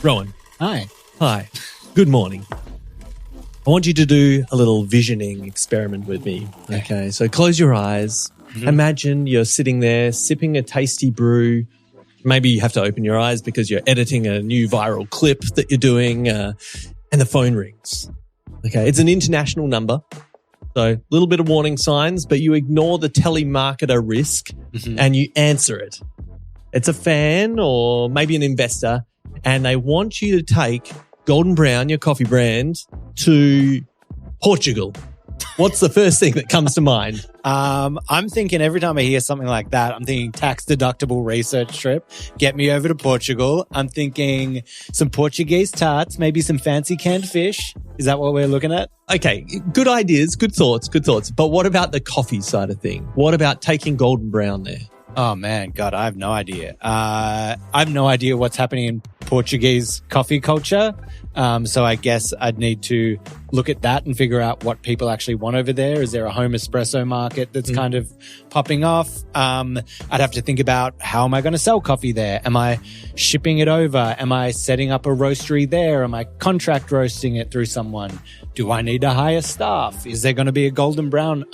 Rowan. Hi. Hi. Good morning. I want you to do a little visioning experiment with me. Okay, so close your eyes. Mm-hmm. Imagine you're sitting there sipping a tasty brew. Maybe you have to open your eyes because you're editing a new viral clip that you're doing, and the phone rings. Okay, it's an international number. So a little bit of warning signs, but you ignore the telemarketer risk and you answer it. It's a fan or maybe an investor, and they want you to take Golden Brown, your coffee brand, to Portugal. What's the first thing that comes to mind? I'm thinking every time I hear something like that, I'm thinking tax-deductible research trip, get me over to Portugal. I'm thinking some Portuguese tarts, maybe some fancy canned fish. Is that what we're looking at? Okay, good ideas, good thoughts. But what about the coffee side of thing? What about taking Golden Brown there? Oh, man, God, I have no idea. I have no idea what's happening in Portuguese coffee culture. So I guess I'd need to look at that and figure out what people actually want over there. Is there a home espresso market that's kind of popping off? I'd have to think about, how am I going to sell coffee there? Am I shipping it over? Am I setting up a roastery there? Am I contract roasting it through someone? Do I need to hire staff? Is there going to be a Golden Brown?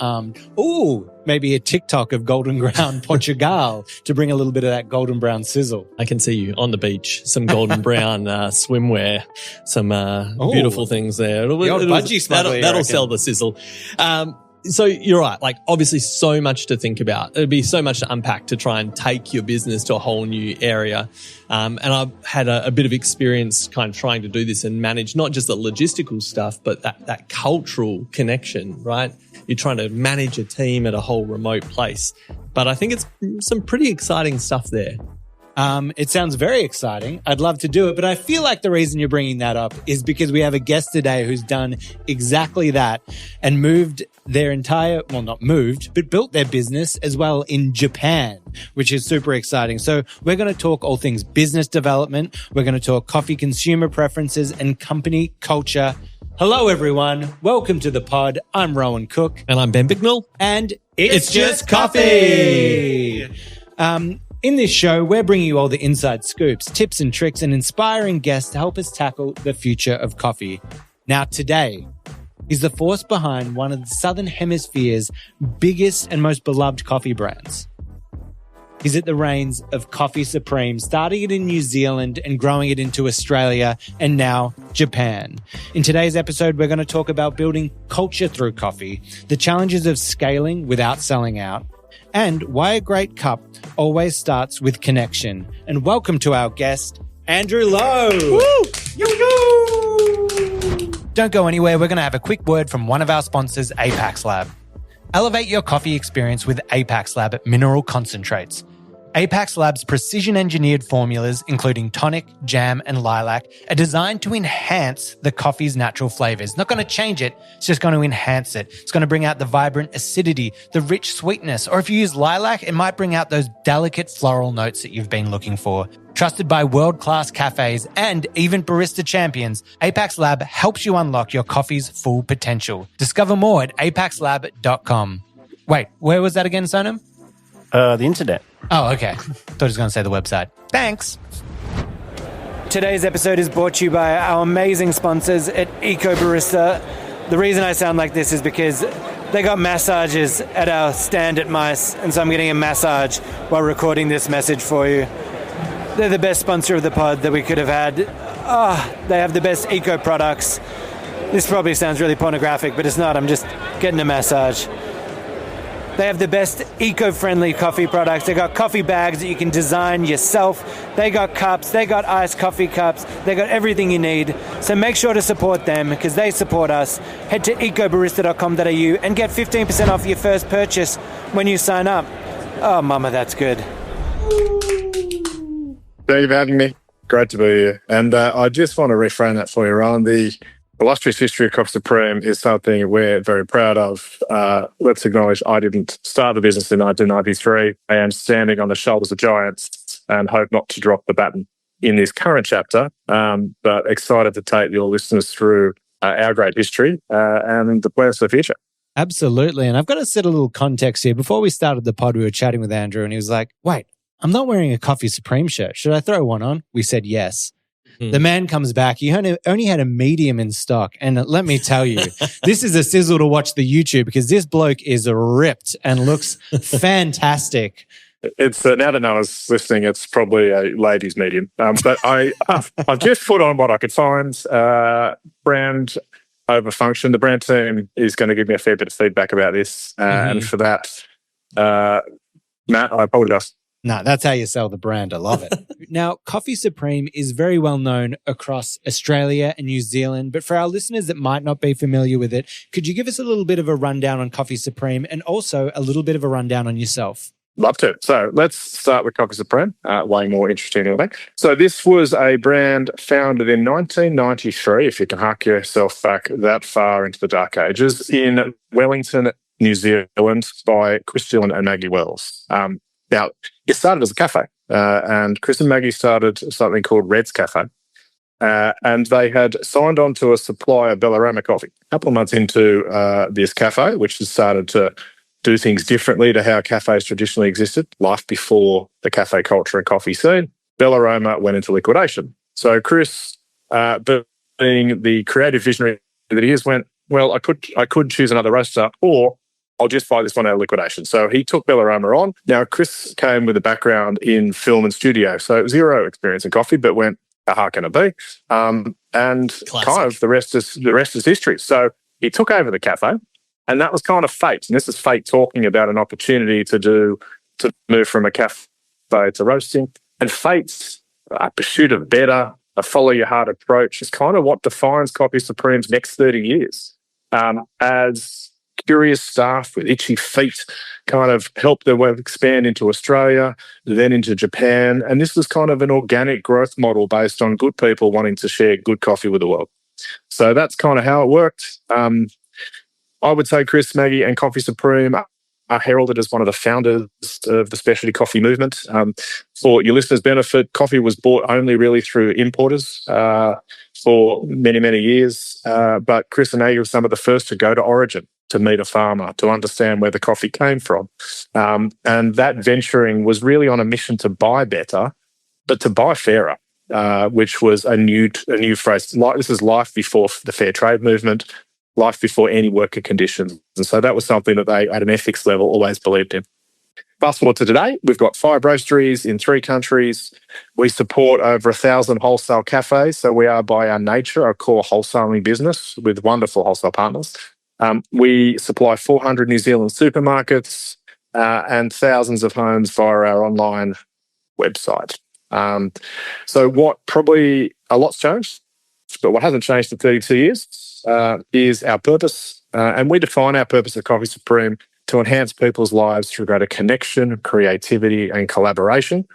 Maybe a TikTok of Golden Brown Portugal to bring a little bit of that Golden Brown sizzle. I can see you on the beach, some Golden Brown swimwear, some beautiful things there. That'll sell the sizzle. So you're right. Like, obviously so much to think about. It'd be so much to unpack to try and take your business to a whole new area. And I've had a bit of experience kind of trying to do this and manage not just the logistical stuff, but that cultural connection, right? You're trying to manage a team at a whole remote place. But I think it's some pretty exciting stuff there. It sounds very exciting. I'd love to do it, but I feel like the reason you're bringing that up is because we have a guest today who's done exactly that and moved their built their business as well in Japan, which is super exciting. So we're going to talk all things business development. We're going to talk coffee consumer preferences and company culture. Hello, everyone. Welcome to the pod. I'm Rowan Cook. And I'm Ben Bicknell. And it's just coffee. In this show, we're bringing you all the inside scoops, tips and tricks, and inspiring guests to help us tackle the future of coffee. Now, today is the force behind one of the Southern Hemisphere's biggest and most beloved coffee brands. He's at the reins of Coffee Supreme, starting it in New Zealand and growing it into Australia and now Japan. In today's episode, we're going to talk about building culture through coffee, the challenges of scaling without selling out, and why a great cup always starts with connection. And welcome to our guest, Andrew Lowe. Woo! Yoo-hoo! Don't go anywhere. We're going to have a quick word from one of our sponsors, Apax Lab. Elevate your coffee experience with Apax Lab mineral concentrates. Apax Lab's precision-engineered formulas, including tonic, jam, and lilac, are designed to enhance the coffee's natural flavors. Not going to change it, it's just going to enhance it. It's going to bring out the vibrant acidity, the rich sweetness, or if you use lilac, it might bring out those delicate floral notes that you've been looking for. Trusted by world-class cafes and even barista champions, Apax Lab helps you unlock your coffee's full potential. Discover more at apaxlab.com. Wait, where was that again, Sonam? The internet. Oh, okay. Thought he was going to say the website. Thanks. Today's episode is brought to you by our amazing sponsors at Eco Barista. The reason I sound like this is because they got massages at our stand at Mice, and so I'm getting a massage while recording this message for you. They're the best sponsor of the pod that we could have had. They have the best eco products. This probably sounds really pornographic, but it's not. I'm just getting a massage. They have the best eco-friendly coffee products. They got coffee bags that you can design yourself. They got cups. They got iced coffee cups. They got everything you need. So make sure to support them because they support us. Head to ecobarista.com.au and get 15% off your first purchase when you sign up. Oh, mama, that's good. Thank you for having me. Great to be here. And I just want to reframe that for you, Ron. The illustrious history of Coffee Supreme is something we're very proud of. Let's acknowledge I didn't start the business in 1993. I am standing on the shoulders of giants and hope not to drop the baton in this current chapter, but excited to take your listeners through our great history and the plans for the future. Absolutely. And I've got to set a little context here. Before we started the pod, we were chatting with Andrew and he was like, wait, I'm not wearing a Coffee Supreme shirt. Should I throw one on? We said yes. The man comes back. He only had a medium in stock. And let me tell you, this is a sizzle to watch the YouTube because this bloke is ripped and looks fantastic. It's now that Noah's listening, it's probably a ladies' medium. But I've just put on what I could find. Brand over function. The brand team is going to give me a fair bit of feedback about this. And for that, Matt, I apologize. No, that's how you sell the brand. I love it. Now, Coffee Supreme is very well known across Australia and New Zealand, but for our listeners that might not be familiar with it, could you give us a little bit of a rundown on Coffee Supreme and also a little bit of a rundown on yourself? Love to. So let's start with Coffee Supreme, way more interesting than that. So this was a brand founded in 1993, if you can hark yourself back that far into the dark ages, in Wellington, New Zealand, by Chris Dillon and Maggie Wells. Now, it started as a cafe, and Chris and Maggie started something called Red's Cafe, and they had signed on to a supply of Bellaroma coffee. A couple of months into this cafe, which has started to do things differently to how cafes traditionally existed, life before the cafe culture and coffee scene, Bellaroma went into liquidation. So Chris, being the creative visionary that he is, went, well, I could choose another roaster, or I'll just buy this one out of liquidation. So he took Bellaroma on. Now, Chris came with a background in film and studio, so zero experience in coffee, but went, how can it be? And Classic. Kind of the rest is history. So he took over the cafe, and that was kind of fate. And this is fate talking about an opportunity to move from a cafe to roasting. And fate's pursuit of better, a follow your heart approach is kind of what defines Coffee Supreme's next 30 years. As curious staff with itchy feet kind of helped them expand into Australia, then into Japan. And this was kind of an organic growth model based on good people wanting to share good coffee with the world. So that's kind of how it worked. I would say Chris, Maggie, and Coffee Supreme are heralded as one of the founders of the specialty coffee movement. For your listeners' benefit, coffee was bought only really through importers for many, many years. But Chris and Maggie were some of the first to go to origin, to meet a farmer, to understand where the coffee came from. And that venturing was really on a mission to buy better, but to buy fairer, which was a new phrase. This is life before the fair trade movement, life before any worker conditions. And so that was something that they, at an ethics level, always believed in. Fast forward to today, we've got 5 roasteries in 3 countries. We support over 1,000 wholesale cafes. So we are, by our nature, a core wholesaling business with wonderful wholesale partners. We supply 400 New Zealand supermarkets and thousands of homes via our online website. So what probably a lot's changed, but what hasn't changed in 32 years is our purpose. And we define our purpose at Coffee Supreme to enhance people's lives through greater connection, creativity, and collaboration.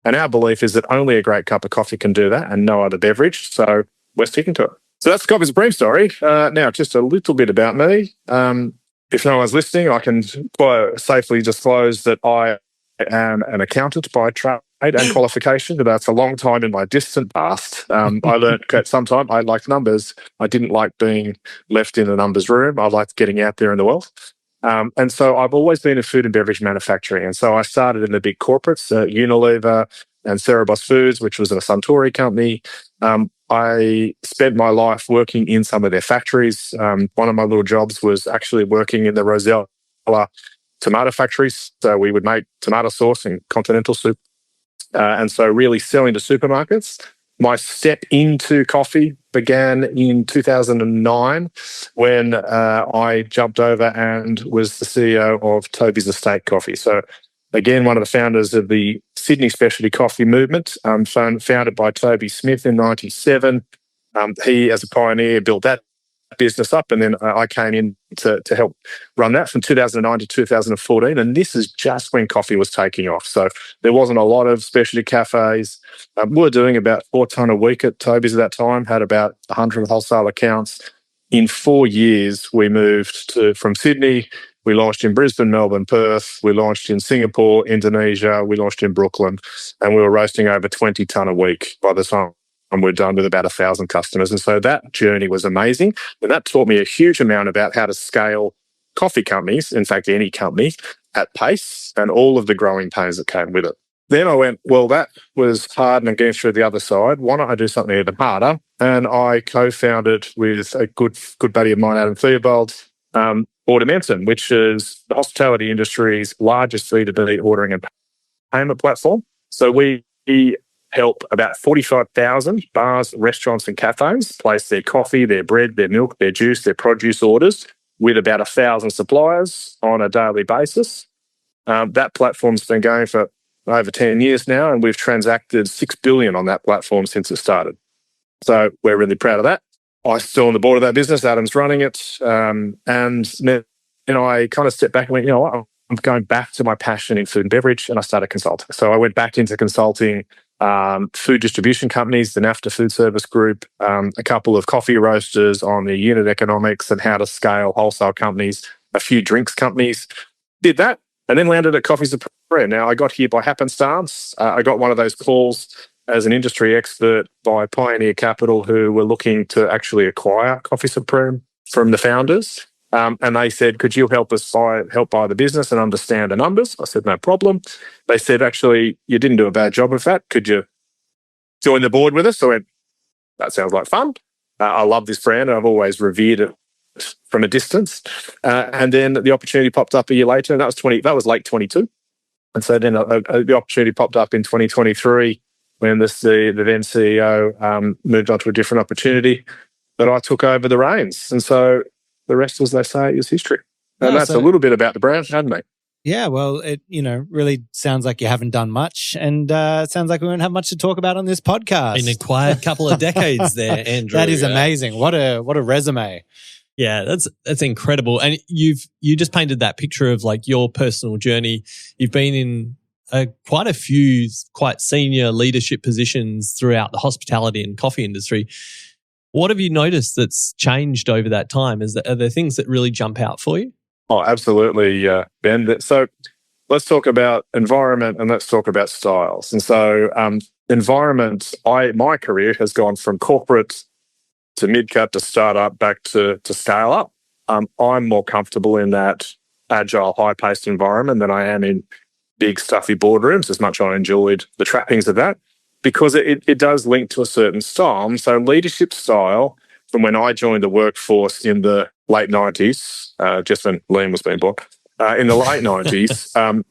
And our belief is that only a great cup of coffee can do that and no other beverage. So we're sticking to it. So that's the Coffee Supreme story. Now, just a little bit about me. If no one's listening, I can quite safely disclose that I am an accountant by trade and qualification. That's a long time in my distant past. I learned at some time I liked numbers. I didn't like being left in the numbers room. I liked getting out there in the world. And so I've always been in food and beverage manufacturing. And so I started in the big corporates, Unilever and Cerebos Foods, which was a Suntory company. I spent my life working in some of their factories. One of my little jobs was actually working in the Rosella tomato factories. So we would make tomato sauce and continental soup. And so really selling to supermarkets. My step into coffee began in 2009 when I jumped over and was the CEO of Toby's Estate Coffee. So again, one of the founders of the Sydney specialty coffee movement, founded by Toby Smith in 97. He, as a pioneer, built that business up, and then I came in to help run that from 2009 to 2014. And this is just when coffee was taking off. So there wasn't a lot of specialty cafes. We were doing about 4 tonne a week at Toby's at that time, had about 100 wholesale accounts. In 4 years, we moved from Sydney. We launched in Brisbane, Melbourne, Perth. We launched in Singapore, Indonesia. We launched in Brooklyn. And we were roasting over 20 tonne a week by the time we're done with about 1,000 customers. And so that journey was amazing. And that taught me a huge amount about how to scale coffee companies, in fact, any company, at pace and all of the growing pains that came with it. then I went, well, that was hard and I'm getting through the other side. Why don't I do something even harder? And I co-founded with a good buddy of mine, Adam Theobald, Automentum, which is the hospitality industry's largest B2B ordering and payment platform. So we help about 45,000 bars, restaurants and cafes place their coffee, their bread, their milk, their juice, their produce orders with about 1,000 suppliers on a daily basis. That platform's been going for over 10 years now, and we've transacted $6 billion on that platform since it started. So we're really proud of that. I'm still on the board of that business. Adam's running it. And then I kind of stepped back and went, you know what? I'm going back to my passion in food and beverage, and I started consulting. So I went back into consulting food distribution companies, the NAFTA Food Service Group, a couple of coffee roasters on the unit economics and how to scale wholesale companies, a few drinks companies. Did that, and then landed at Coffee Supreme. Now, I got here by happenstance. I got one of those calls as an industry expert by Pioneer Capital, who were looking to actually acquire Coffee Supreme from the founders. And they said, could you help us buy the business and understand the numbers? I said, no problem. They said, actually, you didn't do a bad job of that. Could you join the board with us? So I went, that sounds like fun. I love this brand. I've always revered it from a distance. And then the opportunity popped up a year later, and that was late 22. And so then the opportunity popped up in 2023 when the then CEO moved on to a different opportunity, that I took over the reins. And so the rest, as they say, is history. And that's a little bit about the brand, hasn't it? Yeah, well, it really sounds like you haven't done much, and it sounds like we won't have much to talk about on this podcast. In a quiet couple of decades there, Andrew. That is amazing. What a resume. Yeah, that's incredible. And you just painted that picture of like your personal journey. You've been in quite a few quite senior leadership positions throughout the hospitality and coffee industry. What have you noticed that's changed over that time? Are there things that really jump out for you? Oh, absolutely, Ben. So let's talk about environment and let's talk about styles. And so environment, my career has gone from corporate to mid-cap to startup back to scale up. I'm more comfortable in that agile, high-paced environment than I am in big, stuffy boardrooms, as much as I enjoyed the trappings of that, because it does link to a certain style. So leadership style, from when I joined the workforce in the late 90s, just when Liam was being born, in the late 90s,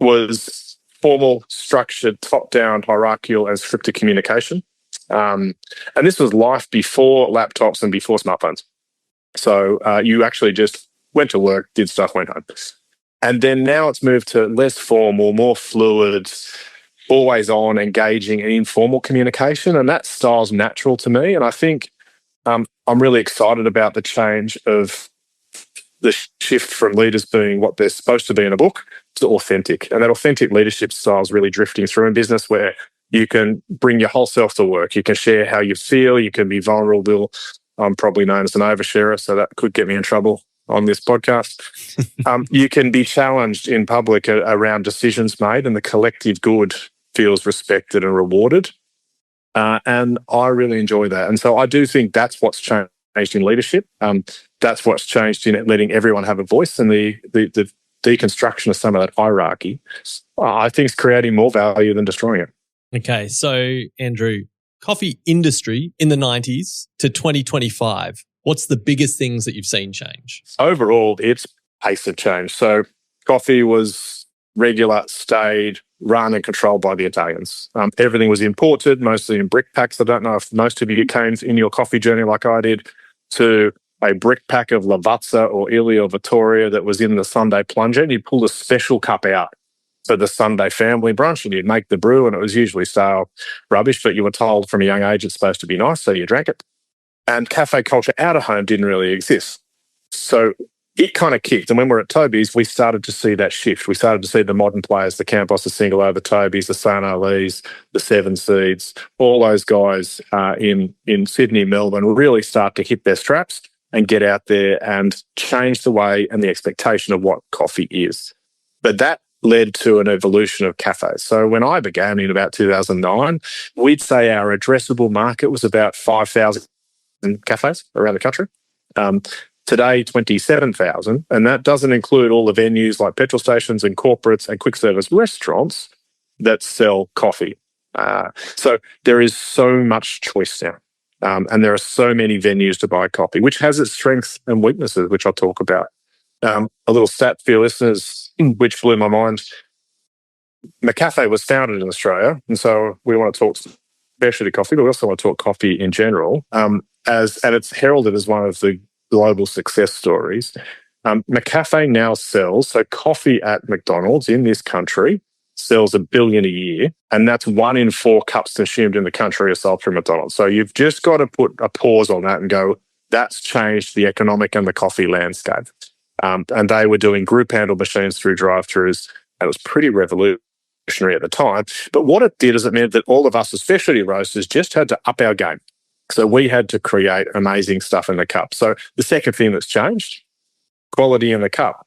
was formal, structured, top-down, hierarchical, and scripted communication. And this was life before laptops and before smartphones. So you actually just went to work, did stuff, went home. And then now it's moved to less formal, more fluid, always on, engaging and informal communication. And that style's natural to me. And I think I'm really excited about the change of the shift from leaders being what they're supposed to be in a book to authentic. And that authentic leadership style is really drifting through in business, where you can bring your whole self to work. You can share how you feel. You can be vulnerable. I'm probably known as an oversharer, so that could get me in trouble on this podcast. You can be challenged in public around decisions made, and the collective good feels respected and rewarded. And I really enjoy that. And so I do think that's what's changed in leadership. That's what's changed in letting everyone have a voice, and the deconstruction of some of that hierarchy, I think, is creating more value than destroying it. Okay, so Andrew, coffee industry in the 90s to 2025, what's the biggest things that you've seen change? Overall, it's pace of change. So coffee was regular, stayed, run and controlled by the Italians. Everything was imported, mostly in brick packs. I don't know if most of you came in your coffee journey like I did to a brick pack of Lavazza or Illy or Vittoria that was in the Sunday plunger, and you pulled a special cup out for the Sunday family brunch, and you'd make the brew, and it was usually stale rubbish, but you were told from a young age it's supposed to be nice, so you drank it. And cafe culture out of home didn't really exist. So it kind of kicked. And when we're at Toby's, we started to see that shift. We started to see the modern players, the Campos, the Single O, the Toby's, the San Lee's, the Seven Seeds, all those guys in Sydney, Melbourne really start to hit their straps and get out there and change the way and the expectation of what coffee is. But that led to an evolution of cafes. So when I began in about 2009, we'd say our addressable market was about 5,000 cafes around the country. Today, 27,000, and that doesn't include all the venues like petrol stations and corporates and quick service restaurants. that sell coffee. So there is so much choice now. And there are so many venues to buy coffee, which has its strengths and weaknesses, which I'll talk about. A little stat for your listeners, which blew my mind. McCafe was founded in Australia, and so we want to talk specialty coffee, but we also want to talk coffee in general. And it's heralded as one of the global success stories. McCafe now sells, so coffee at McDonald's in this country sells $1 billion a year, and that's 1 in 4 cups consumed in the country are sold through McDonald's. So you've just got to put a pause on that and go, that's changed the economic and the coffee landscape. And they were doing group handle machines through drive-thrus, and it was pretty revolutionary at the time. But what it did is it meant that all of us as specialty roasters just had to up our game. So we had to create amazing stuff in the cup. So the second thing that's changed, quality in the cup.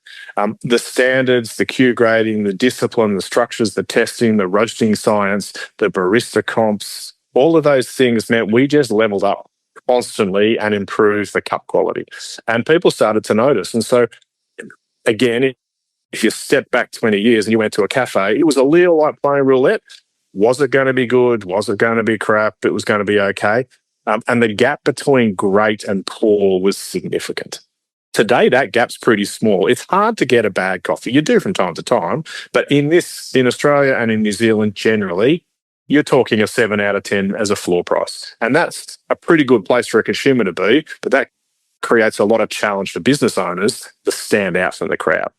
The standards, the Q grading, the discipline, the structures, the testing, the roasting science, the barista comps, all of those things meant we just leveled up constantly and improved the cup quality. And people started to notice. And so, again, if you step back 20 years and you went to a cafe, it was a little like playing roulette. Was it going to be good? Was it going to be crap? It was going to be okay. And the gap between great and poor was significant. Today, that gap's pretty small. It's hard to get a bad coffee. You do from time to time. But in Australia and in New Zealand generally, you're talking a 7 out of 10 as a floor price. And that's a pretty good place for a consumer to be. But that creates a lot of challenge for business owners to stand out from the crowd.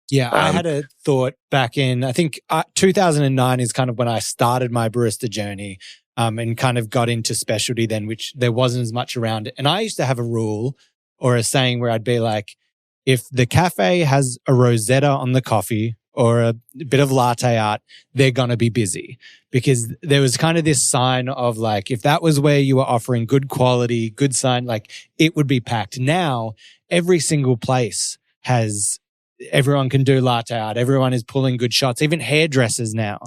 Yeah, I had a thought back in, I think 2009 is kind of when I started my barista journey and kind of got into specialty then, which there wasn't as much around it. And I used to have a rule or a saying where I'd be like, if the cafe has a rosetta on the coffee or a bit of latte art, they're going to be busy. Because there was kind of this sign of like, if that was where you were offering good quality, good sign, like it would be packed. Now, every single place everyone can do latte art. Everyone is pulling good shots. Even hairdressers now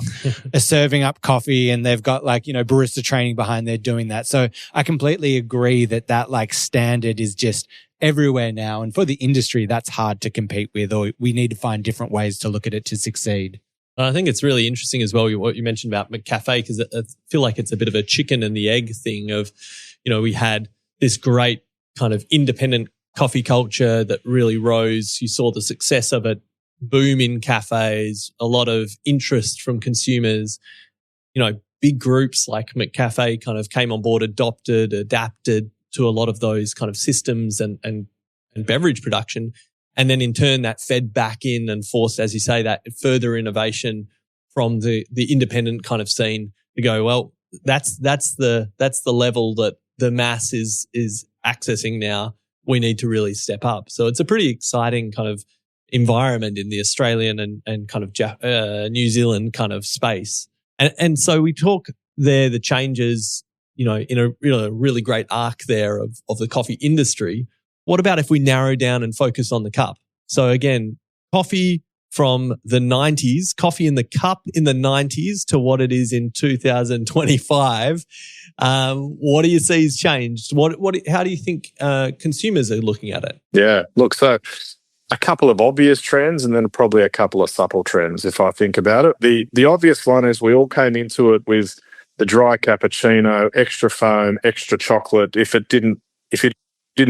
are serving up coffee and they've got like, barista training behind there doing that. So I completely agree that like standard is just everywhere now. And for the industry, that's hard to compete with, or we need to find different ways to look at it to succeed. I think it's really interesting as well what you mentioned about McCafe, because I feel like it's a bit of a chicken and the egg thing of, we had this great kind of independent coffee culture that really rose. You saw the success of it boom in cafes, a lot of interest from consumers. Big groups like McCafe kind of came on board, adapted to a lot of those kind of systems and beverage production. And then in turn that fed back in and forced, as you say, that further innovation from the independent kind of scene to go, well, that's the level that the mass is accessing now. We need to really step up. So it's a pretty exciting kind of environment in the Australian and kind of New Zealand kind of space. And so we talk there, the changes, in a really great arc there of the coffee industry. What about if we narrow down and focus on the cup? So again, coffee from the 90s, coffee in the cup in the 90s to what it is in 2025. What do you see has changed? How do you think consumers are looking at it? Yeah, look, so a couple of obvious trends and then probably a couple of subtle trends if I think about it. The obvious one is we all came into it with the dry cappuccino, extra foam, extra chocolate. If it didn't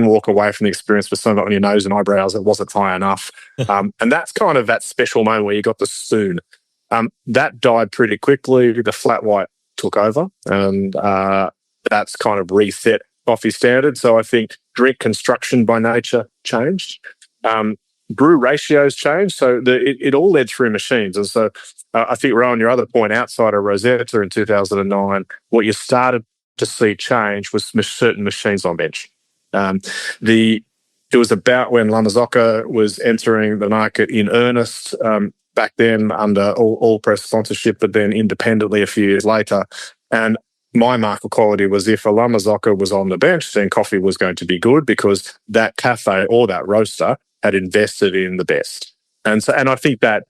walk away from the experience with something on your nose and eyebrows, it wasn't high enough. And that's kind of that special moment where you got the spoon. That died pretty quickly. The flat white took over and that's kind of reset coffee standard. So I think drink construction by nature changed. Brew ratios changed. So it all led through machines. And so I think, Rowan, your other point outside of Rosetta in 2009, what you started to see change was certain machines on bench. It was about when Lamazocca was entering the market in earnest back then under all press sponsorship, but then independently a few years later. And my market quality was if a Lamazocca was on the bench, then coffee was going to be good because that cafe or that roaster had invested in the best. And I think that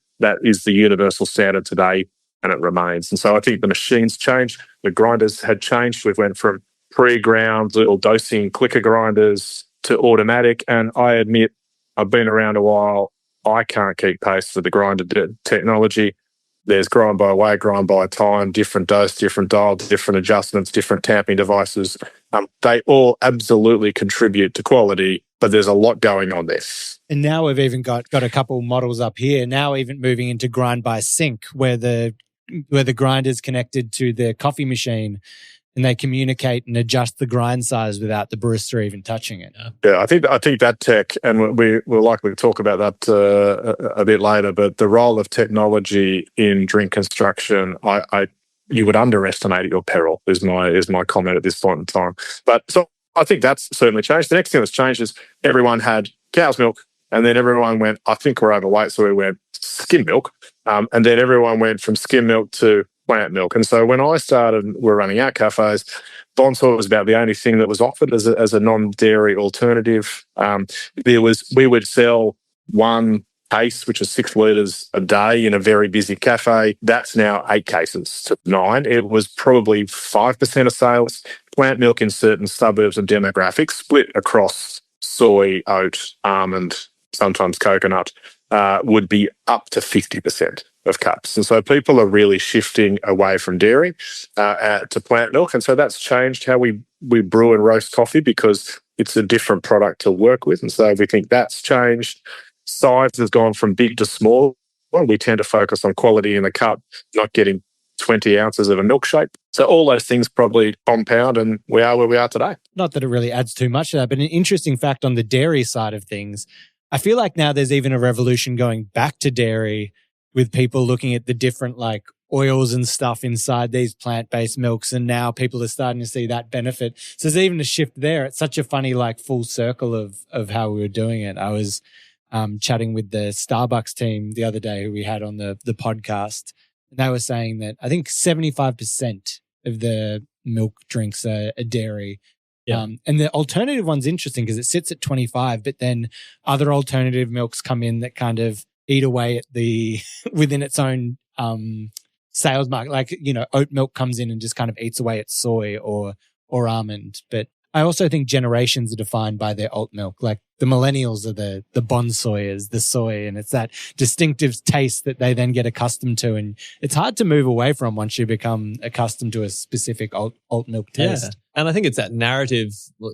is the universal standard today, and it remains. And so I think the machines changed. The grinders had changed. We went from pre-ground little dosing clicker grinders to automatic. And I admit, I've been around a while. I can't keep pace with the grinder technology. There's grind by weight, grind by time, different dose, different dial, different adjustments, different tamping devices. They all absolutely contribute to quality, but there's a lot going on there. And now we've even got a couple models up here. Now even moving into grind by sync, where the grinder's connected to the coffee machine, and they communicate and adjust the grind size without the barista even touching it. Yeah, I think that tech, and we'll likely talk about that a bit later, but the role of technology in drink construction, you would underestimate at your peril, is my comment at this point in time. But so I think that's certainly changed. The next thing that's changed is everyone had cow's milk, and then everyone went, I think we're overweight, so we went skim milk. And then everyone went from skim milk to plant milk. And so when I started, we're running our cafes, Bonsall was about the only thing that was offered as a non-dairy alternative. We would sell one case, which is 6 litres a day in a very busy cafe. That's now 8 cases to 9. It was probably 5% of sales. Plant milk in certain suburbs and demographics, split across soy, oat, almond, sometimes coconut, would be up to 50% of cups. And so people are really shifting away from dairy to plant milk. And so that's changed how we brew and roast coffee, because it's a different product to work with. And so we think that's changed. Size has gone from big to small. Well, we tend to focus on quality in the cup, not getting 20 ounces of a milkshake. So all those things probably compound, and we are where we are today. Not that it really adds too much to that, but an interesting fact on the dairy side of things, I feel like now there's even a revolution going back to dairy, with people looking at the different like oils and stuff inside these plant-based milks. And now people are starting to see that benefit. So there's even a shift there. It's such a funny like full circle of how we were doing it. I was chatting with the Starbucks team the other day who we had on the podcast. And they were saying that I think 75% of the milk drinks are dairy. Yeah. And the alternative one's interesting because it sits at 25, but then other alternative milks come in that kind of eat away at the within its own sales market. Like, oat milk comes in and just kind of eats away at soy or almond. But I also think generations are defined by their alt milk. Like the millennials are the bonsoyers, the soy, and it's that distinctive taste that they then get accustomed to. And it's hard to move away from once you become accustomed to a specific alt milk taste. Yeah. And I think it's that narrative,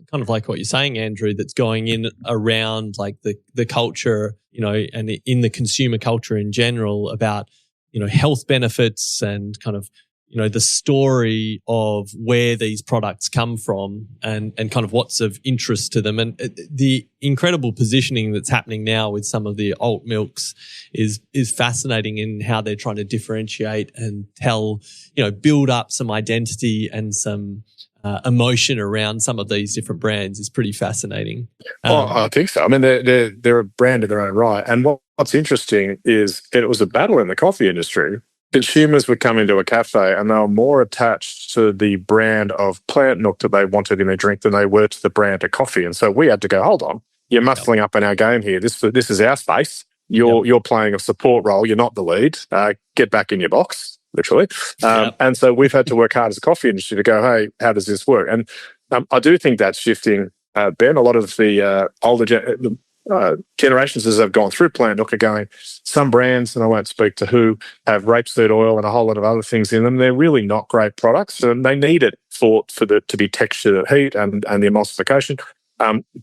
kind of like what you're saying, Andrew, that's going in around like the culture, and in the consumer culture in general about, health benefits and kind of, the story of where these products come from and kind of what's of interest to them. And the incredible positioning that's happening now with some of the alt milks is fascinating in how they're trying to differentiate and tell, build up some identity and some emotion around some of these different brands is pretty fascinating. I think so. I mean, they're a brand in their own right. And what's interesting is it was a battle in the coffee industry. Consumers would come into a cafe and they were more attached to the brand of plant milk that they wanted in their drink than they were to the brand of coffee. And so we had to go, hold on, you're muscling up in our game here. This is our space. You're playing a support role. You're not the lead. Get back in your box, literally. And so we've had to work hard as a coffee industry to go, hey, how does this work? And I do think that's shifting, Ben. A lot of the older generations as they've gone through plant milk are going, some brands, and I won't speak to who, have rapeseed oil and a whole lot of other things in them. They're really not great products, and they need it to be textured at heat and the emulsification.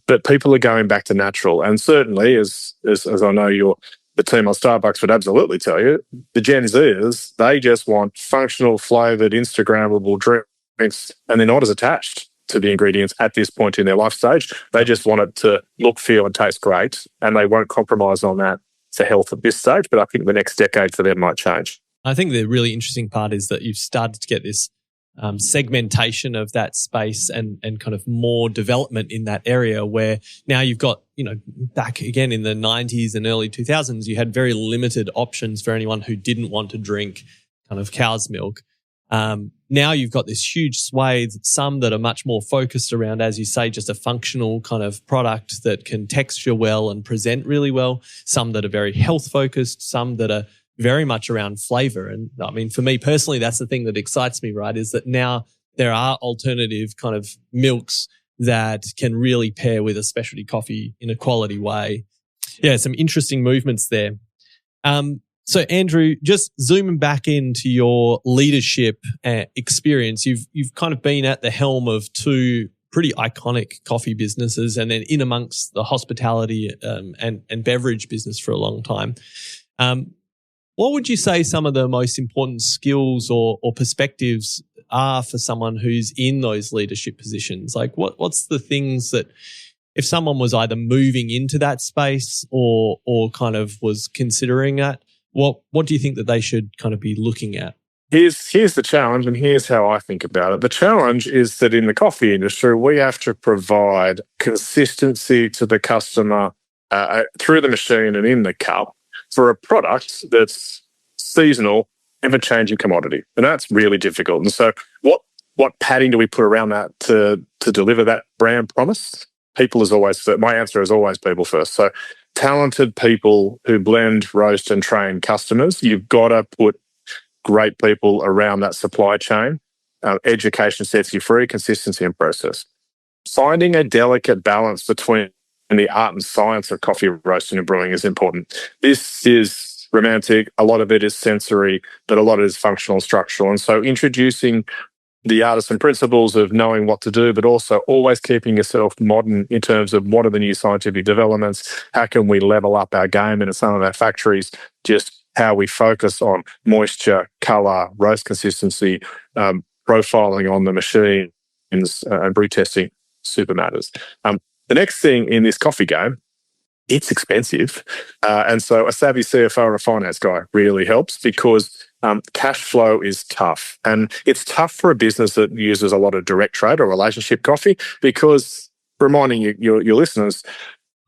But people are going back to natural. And certainly, as I know the team on Starbucks would absolutely tell you, the Gen Zers, they just want functional, flavoured, Instagrammable drinks, and they're not as attached to the ingredients at this point in their life stage. They just want it to look, feel and taste great, and they won't compromise on that to health at this stage. But I think the next decade for them might change. I think the really interesting part is that you've started to get this segmentation of that space and kind of more development in that area where now you've got, back again in the 90s and early 2000s, you had very limited options for anyone who didn't want to drink kind of cow's milk. Now you've got this huge swathe, some that are much more focused around, as you say, just a functional kind of product that can texture well and present really well, some that are very health focused, some that are very much around flavor. And I mean, for me personally, that's the thing that excites me, right? Is that now there are alternative kind of milks that can really pair with a specialty coffee in a quality way. Yeah, some interesting movements there. So, Andrew, just zooming back into your leadership experience, you've kind of been at the helm of two pretty iconic coffee businesses, and then in amongst the hospitality and beverage business for a long time. What would you say some of the most important skills or perspectives are for someone who's in those leadership positions? Like, what's the things that, if someone was either moving into that space or kind of was considering that, what do you think that they should kind of be looking at? Here's the challenge, and here's how I think about it. The challenge is that in the coffee industry, we have to provide consistency to the customer through the machine and in the cup for a product that's seasonal, ever-changing commodity. And that's really difficult. And so what padding do we put around that to deliver that brand promise? People is always, my answer is always people first. So talented people who blend, roast, and train customers. You've got to put great people around that supply chain. Education sets you free, consistency and process. Finding a delicate balance between the art and science of coffee roasting and brewing is important. This is romantic. A lot of it is sensory, but a lot of it is functional and structural. And so introducing the artisan principles of knowing what to do, but also always keeping yourself modern in terms of what are the new scientific developments, how can we level up our game in some of our factories, just how we focus on moisture, colour, roast consistency, profiling on the machine, and brew testing super matters. The next thing in this coffee game, it's expensive. And so a savvy CFO or a finance guy really helps because cash flow is tough. And it's tough for a business that uses a lot of direct trade or relationship coffee because, reminding your listeners,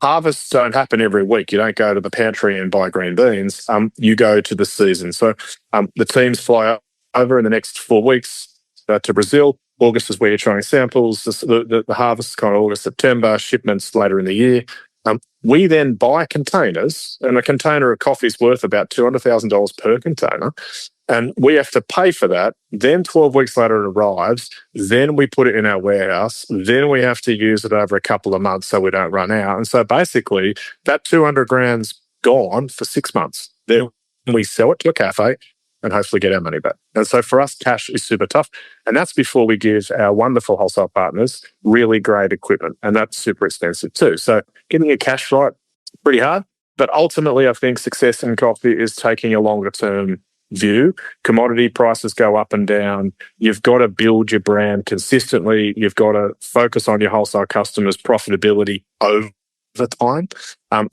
harvests don't happen every week. You don't go to the pantry and buy green beans. You go to the season. So the teams fly over in the next 4 weeks to Brazil. August is where you're trying samples. The harvest is kind of August, September, shipments later in the year. We then buy containers, and a container of coffee is worth about $200,000 per container. And we have to pay for that. Then 12 weeks later, it arrives. Then we put it in our warehouse. Then we have to use it over a couple of months so we don't run out. And so basically, that 200 grand's gone for 6 months. Then we sell it to a cafe and hopefully get our money back. And so for us, cash is super tough. And that's before we give our wonderful wholesale partners really great equipment. And that's super expensive too. So getting your cash right, pretty hard. But ultimately, I think success in coffee is taking a longer term view. Commodity prices go up and down. You've got to build your brand consistently. You've got to focus on your wholesale customers' profitability over time. And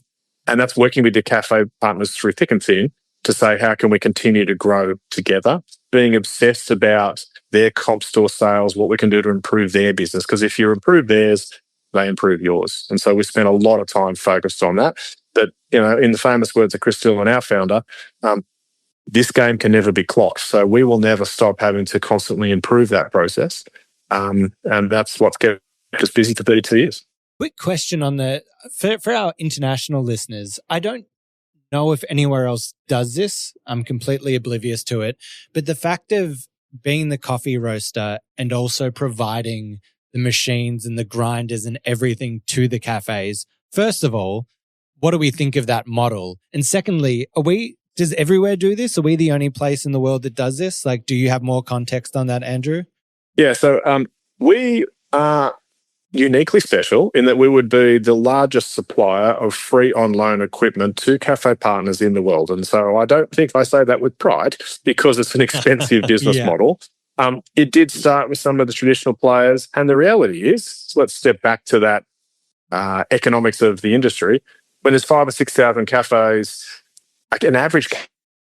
that's working with your cafe partners through thick and thin to say, how can we continue to grow together? Being obsessed about their comp store sales, what we can do to improve their business. Because if you improve theirs, they improve yours. And so we spent a lot of time focused on that. But, in the famous words of Chris Dillon, our founder, this game can never be clocked. So we will never stop having to constantly improve that process. And that's what's kept us busy for 32 years. Quick question on for our international listeners. I don't know if anywhere else does this. I'm completely oblivious to it. But the fact of being the coffee roaster and also providing the machines and the grinders and everything to the cafes, first of all, what do we think of that model? And secondly, does everywhere do this? Are we the only place in the world that does this? Like, do you have more context on that, Andrew? Yeah, so we are uniquely special in that we would be the largest supplier of free on-loan equipment to cafe partners in the world. And so I don't think I say that with pride because it's an expensive business model. It did start with some of the traditional players. And the reality is, let's step back to that economics of the industry. When there's 5,000 or 6,000 cafes, like an average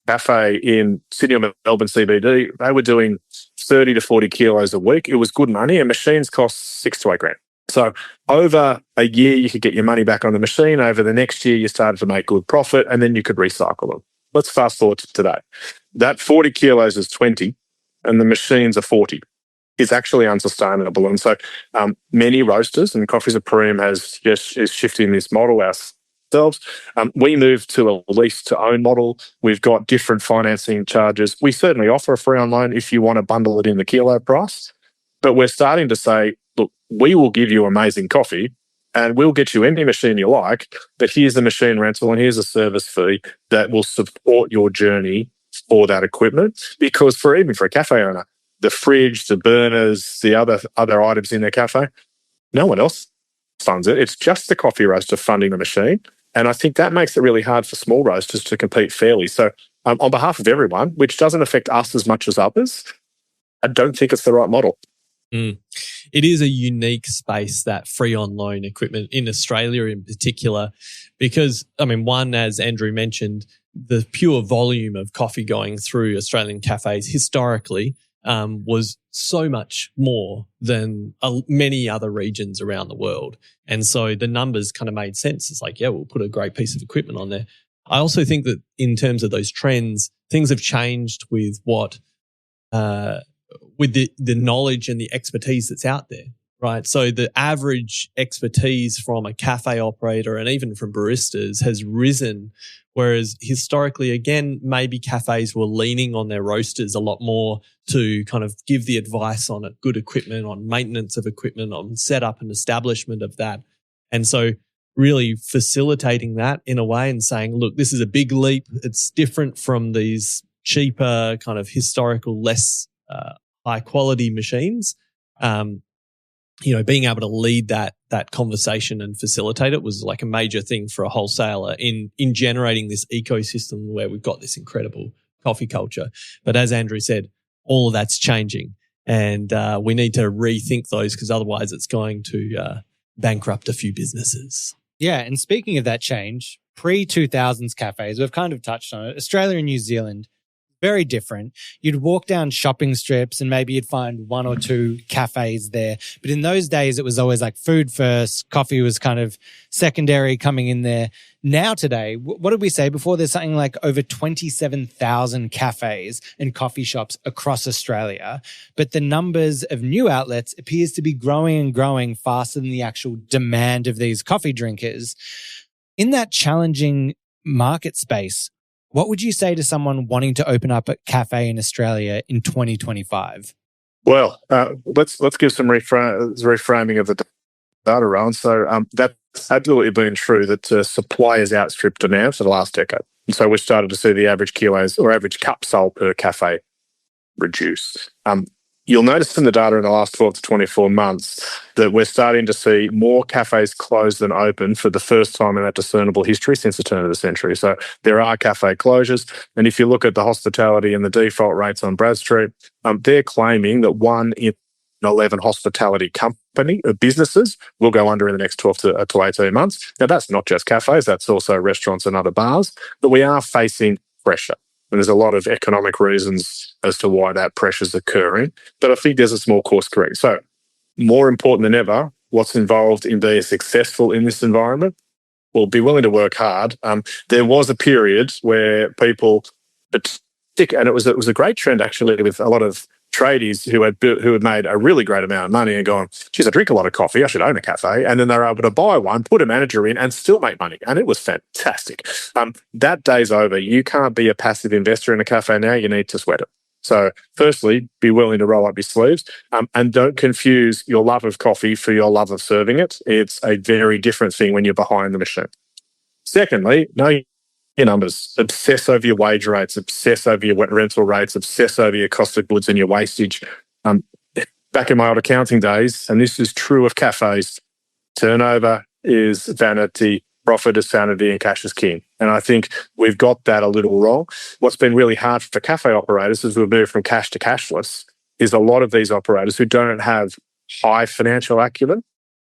cafe in Sydney or Melbourne CBD, they were doing 30 to 40 kilos a week. It was good money, and machines cost $6,000 to $8,000. So over a year, you could get your money back on the machine. Over the next year, you started to make good profit, and then you could recycle them. Let's fast forward to today. That 40 kilos is 20, and the machines are 40. It's actually unsustainable. And so many roasters, and Coffee Supreme is shifting this model ourselves. We moved to a lease-to-own model. We've got different financing charges. We certainly offer a free on loan if you want to bundle it in the kilo price. But we're starting to say, look, we will give you amazing coffee and we'll get you any machine you like, but here's the machine rental and here's a service fee that will support your journey for that equipment. Because even for a cafe owner, the fridge, the burners, the other items in their cafe, no one else funds it. It's just the coffee roaster funding the machine. And I think that makes it really hard for small roasters to compete fairly. So on behalf of everyone, which doesn't affect us as much as others, I don't think it's the right model. It is a unique space, that free on loan equipment in Australia in particular, because, one, as Andrew mentioned, the pure volume of coffee going through Australian cafes historically was so much more than many other regions around the world. And so the numbers kind of made sense. It's like, yeah, we'll put a great piece of equipment on there. I also think that in terms of those trends, things have changed with with the knowledge and the expertise that's out there, right? So the average expertise from a cafe operator and even from baristas has risen, whereas historically, again, maybe cafes were leaning on their roasters a lot more to kind of give the advice on good equipment, on maintenance of equipment, on setup and establishment of that. And so really facilitating that in a way and saying, look, this is a big leap. It's different from these cheaper kind of historical, less high quality machines. Being able to lead that conversation and facilitate it was like a major thing for a wholesaler in generating this ecosystem where we've got this incredible coffee culture. But as Andrew said, all of that's changing, and we need to rethink those, because otherwise it's going to bankrupt a few businesses. Yeah, and speaking of that change, pre-2000s cafes, we've kind of touched on it. Australia and New Zealand, very different. You'd walk down shopping strips and maybe you'd find one or two cafes there. But in those days, it was always like food first, coffee was kind of secondary coming in there. Now today, what did we say before? There's something like over 27,000 cafes and coffee shops across Australia. But the numbers of new outlets appears to be growing and growing faster than the actual demand of these coffee drinkers. In that challenging market space, what would you say to someone wanting to open up a cafe in Australia in 2025? Well, let's give some reframing of the data, Rowan. So that's absolutely been true that supply has outstripped demand for the last decade. And so we've started to see the average kilos or average cup sold per cafe reduce. You'll notice in the data in the last 12 to 24 months that we're starting to see more cafes close than open for the first time in that discernible history since the turn of the century. So there are cafe closures. And if you look at the hospitality and the default rates on Brad Street, they're claiming that 1 in 11 hospitality businesses will go under in the next 12 to 18 months. Now, that's not just cafes, that's also restaurants and other bars, but we are facing pressure. And there's a lot of economic reasons as to why that pressure is occurring. But I think there's a small course correct. So more important than ever, what's involved in being successful in this environment? Well, be willing to work hard. There was a period where people, and it was a great trend actually with a lot of tradies who had made a really great amount of money and gone, geez, I drink a lot of coffee, I should own a cafe. And then they're able to buy one, put a manager in and still make money. And it was fantastic. That day's over. You can't be a passive investor in a cafe now. You need to sweat it. So firstly, be willing to roll up your sleeves and don't confuse your love of coffee for your love of serving it. It's a very different thing when you're behind the machine. Secondly, know your numbers. Obsess over your wage rates, obsess over your rental rates, obsess over your cost of goods and your wastage. Back in my old accounting days, and this is true of cafes, turnover is vanity, profit is sanity, and cash is king. And I think we've got that a little wrong. What's been really hard for cafe operators as we've moved from cash to cashless is a lot of these operators who don't have high financial acumen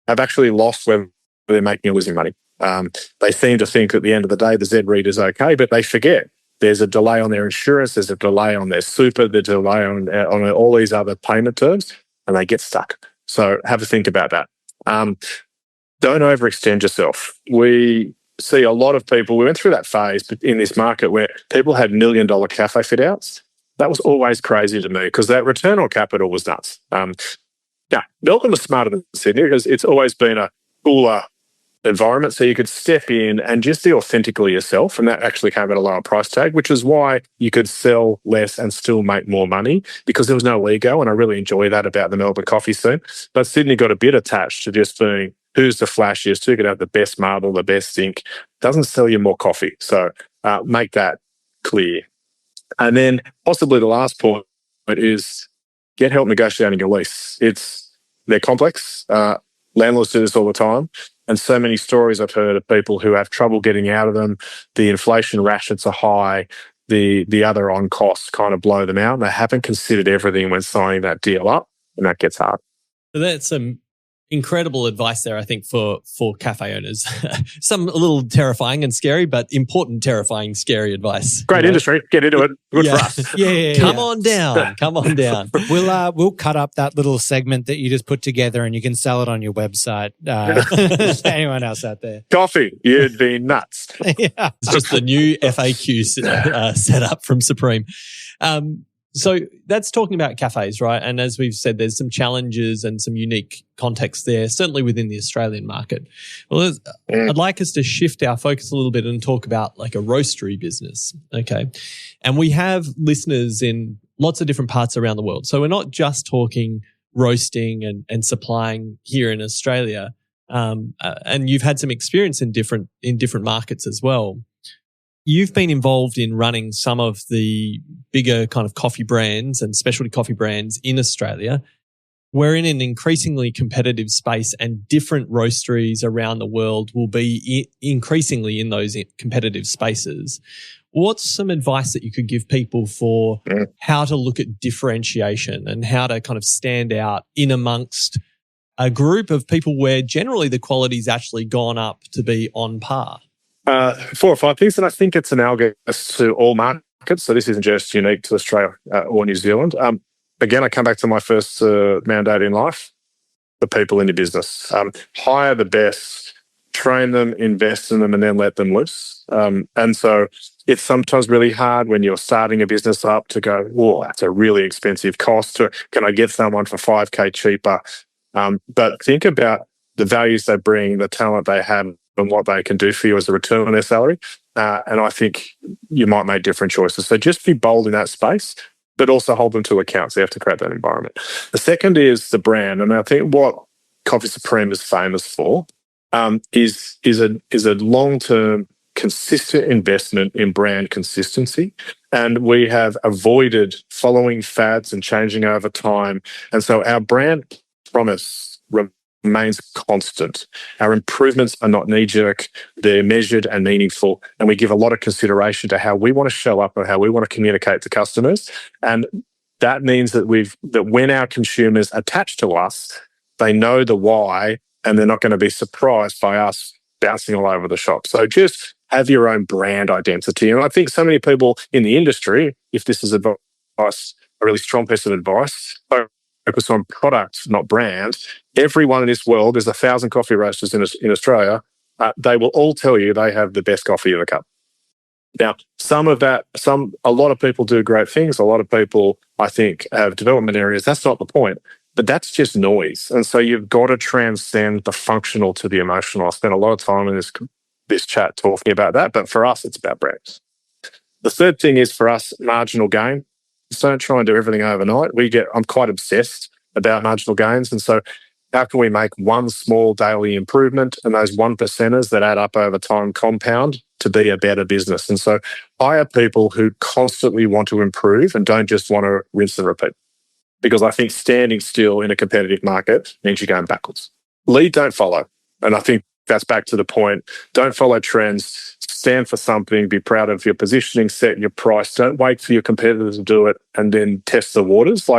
have actually lost whether they're making or losing money. They seem to think at the end of the day the Z read is okay, but they forget there's a delay on their insurance, there's a delay on their super, there's a delay on all these other payment terms, and they get stuck. So have a think about that. Don't overextend yourself. We see a lot of people, we went through that phase in this market where people had $1 million cafe fit outs. That was always crazy to me because that return on capital was nuts. Melbourne was smarter than Sydney because it's always been a cooler environment. So you could step in and just be authentically yourself. And that actually came at a lower price tag, which is why you could sell less and still make more money, because there was no ego. And I really enjoy that about the Melbourne coffee scene. But Sydney got a bit attached to just being who's the flashiest, who could have the best marble, the best ink. Doesn't sell you more coffee. So make that clear. And then possibly the last point is get help negotiating your lease. They're complex. Landlords do this all the time. And so many stories I've heard of people who have trouble getting out of them. The inflation ratchets are high. The other on costs kind of blow them out. And they haven't considered everything when signing that deal up. And that gets hard. So that's some incredible advice there, I think, for cafe owners. Some a little terrifying and scary, but important, terrifying, scary advice. Great industry. Get into it. Good for us. Come on down. Come on down. We'll cut up that little segment that you just put together and you can sell it on your website. Anyone else out there? Coffee. You'd be nuts. Yeah. It's just the new FAQ setup from Supreme. So that's talking about cafes, right? And as we've said, there's some challenges and some unique context there, certainly within the Australian market. Well, I'd like us to shift our focus a little bit and talk about like a roastery business, okay? And we have listeners in lots of different parts around the world. So we're not just talking roasting and supplying here in Australia. And you've had some experience in different markets as well. You've been involved in running some of the bigger kind of coffee brands and specialty coffee brands in Australia. We're in an increasingly competitive space, and different roasteries around the world will be increasingly in those competitive spaces. What's some advice that you could give people for how to look at differentiation and how to kind of stand out in amongst a group of people where generally the quality's actually gone up to be on par? 4 or 5 things, and I think it's analogous to all markets. So this isn't just unique to Australia or New Zealand. Again, I come back to my first mandate in life: the people in your business. Hire the best, train them, invest in them, and then let them loose. And so it's sometimes really hard when you're starting a business up to go, "Whoa, that's a really expensive cost. Can I get someone for $5,000 cheaper?" But think about the values they bring, the talent they have, and what they can do for you as a return on their salary. And I think you might make different choices. So just be bold in that space, but also hold them to account. So you have to create that environment. The second is the brand. And I think what Coffee Supreme is famous for is a long-term, consistent investment in brand consistency. And we have avoided following fads and changing over time. And so our brand promise remains constant. Our improvements are not knee-jerk. They're measured and meaningful. And we give a lot of consideration to how we want to show up and how we want to communicate to customers. And that means that when our consumers attach to us, they know the why, and they're not going to be surprised by us bouncing all over the shop. So just have your own brand identity. And I think so many people in the industry, if this is advice, a really strong piece of advice, focus on product, not brand. Everyone in this world, there's 1,000 coffee roasters in Australia. They will all tell you they have the best coffee in the cup. Now, a lot of people do great things. A lot of people, I think, have development areas. That's not the point, but that's just noise. And so you've got to transcend the functional to the emotional. I spent a lot of time in this chat talking about that, but for us, it's about brands. The third thing is for us, marginal gain. Just don't try and do everything overnight. I'm quite obsessed about marginal gains. And so how can we make one small daily improvement, and those 1%ers that add up over time compound to be a better business? And so hire people who constantly want to improve and don't just want to rinse and repeat. Because I think standing still in a competitive market means you're going backwards. Lead, don't follow. And I think that's back to the point. Don't follow trends. Stand for something. Be proud of your positioning, set your price. Don't wait for your competitors to do it and then test the waters.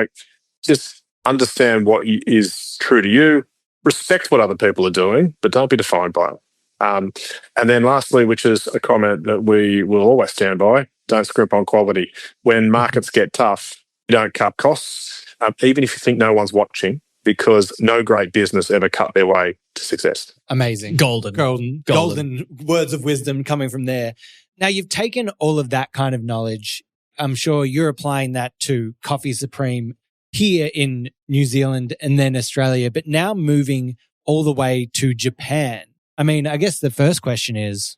Just understand what is true to you. Respect what other people are doing, but don't be defined by it. And then lastly, which is a comment that we will always stand by, don't scrimp on quality. When markets get tough, you don't cut costs, even if you think no one's watching, because no great business ever cut their way to success. Amazing. Golden words of wisdom coming from there. Now, you've taken all of that kind of knowledge. I'm sure you're applying that to Coffee Supreme here in New Zealand and then Australia, but now moving all the way to Japan. I mean, I guess the first question is,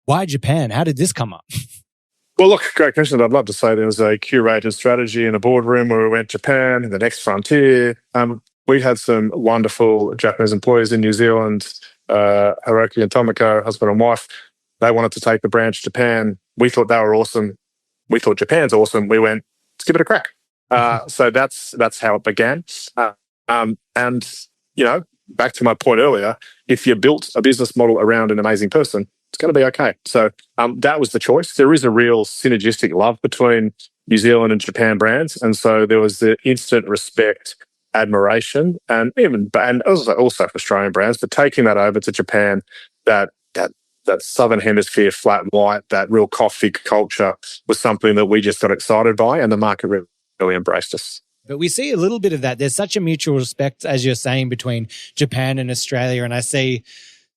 why Japan? How did this come up? Well, look, great question. I'd love to say there was a curated strategy in a boardroom where we went Japan, the next frontier. We had some wonderful Japanese employees in New Zealand, Hiroki and Tomoko, husband and wife. They wanted to take the brand to Japan. We thought they were awesome. We thought Japan's awesome. We went, let's give it a crack. So that's how it began. And, you know, back to my point earlier, if you built a business model around an amazing person, it's going to be okay. So that was the choice. There is a real synergistic love between New Zealand and Japan brands. And so there was the instant respect, admiration, and also for Australian brands, but taking that over to Japan, that Southern Hemisphere flat white, that real coffee culture was something that we just got excited by, and the market really embraced us. But we see a little bit of that. There's such a mutual respect, as you're saying, between Japan and Australia. And I see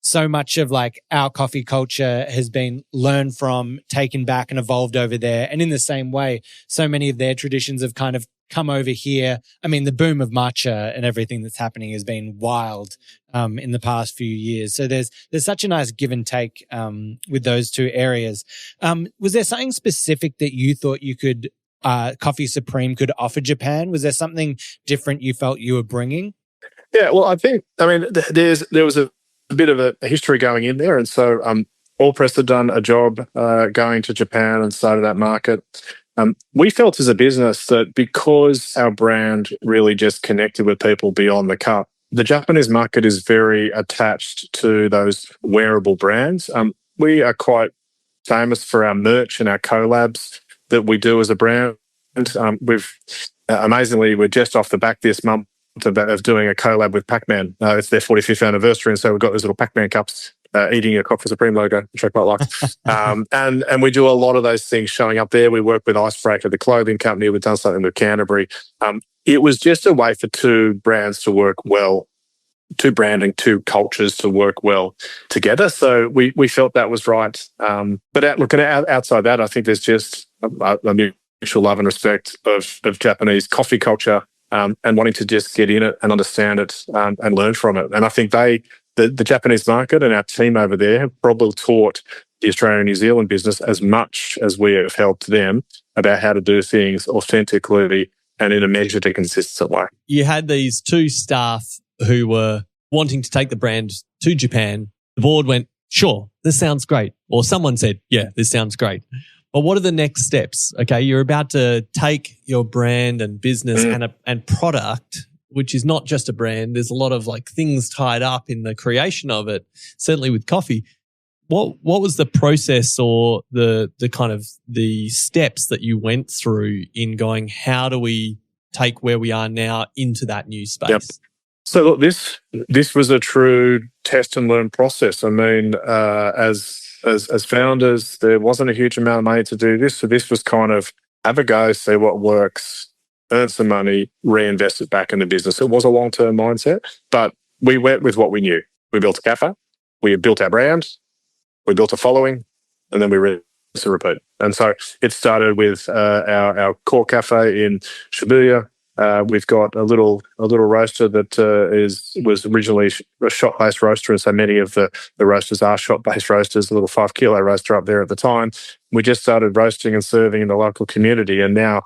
so much of like our coffee culture has been learned from, taken back and evolved over there. And in the same way, so many of their traditions have kind of come over here. I mean, the boom of matcha and everything that's happening has been wild in the past few years. So there's such a nice give and take with those two areas. Was there something specific that you thought you could Coffee Supreme could offer Japan? Was there something different you felt you were bringing? Yeah, well, there was a bit of a history going in there. And so Allpress had done a job going to Japan and started that market. We felt as a business that because our brand really just connected with people beyond the cup, the Japanese market is very attached to those wearable brands. We are quite famous for our merch and our collabs that we do as a brand. We're just off the back this month of doing a collab with Pac-Man. It's their 45th anniversary, and so we've got those little Pac-Man cups eating a Coffee Supreme logo, which I quite like. And we do a lot of those things showing up there. We work with Icebreaker, the clothing company. We've done something with Canterbury. It was just a way for two brands to work well, two branding, two cultures to work well together. So we felt that was right. But outside that, I think there's just a mutual love and respect of Japanese coffee culture and wanting to just get in it and understand it and learn from it. And I think the Japanese market and our team over there have probably taught the Australian and New Zealand business as much as we have helped them about how to do things authentically and in a measured and consistent way. You had these two staff who were wanting to take the brand to Japan. The board went, sure, this sounds great. Or someone said, yeah, this sounds great. But what are the next steps? Okay, you're about to take your brand and business and product, which is not just a brand. There's a lot of like things tied up in the creation of it, certainly with coffee. What was the process or the kind of the steps that you went through in going, how do we take where we are now into that new space? Yep. So look, this was a true test and learn process. I mean, as founders, there wasn't a huge amount of money to do this. So this was kind of have a go, see what works, earn some money, reinvest it back in the business. It was a long-term mindset, but we went with what we knew. We built a cafe, we built our brand, we built a following, and then we rinse and repeat. And so it started with our core cafe in Shibuya. We've got a little roaster that was originally a shot-based roaster, and so many of the roasters are shot-based roasters. A little 5 kilo roaster up there at the time. We just started roasting and serving in the local community, and now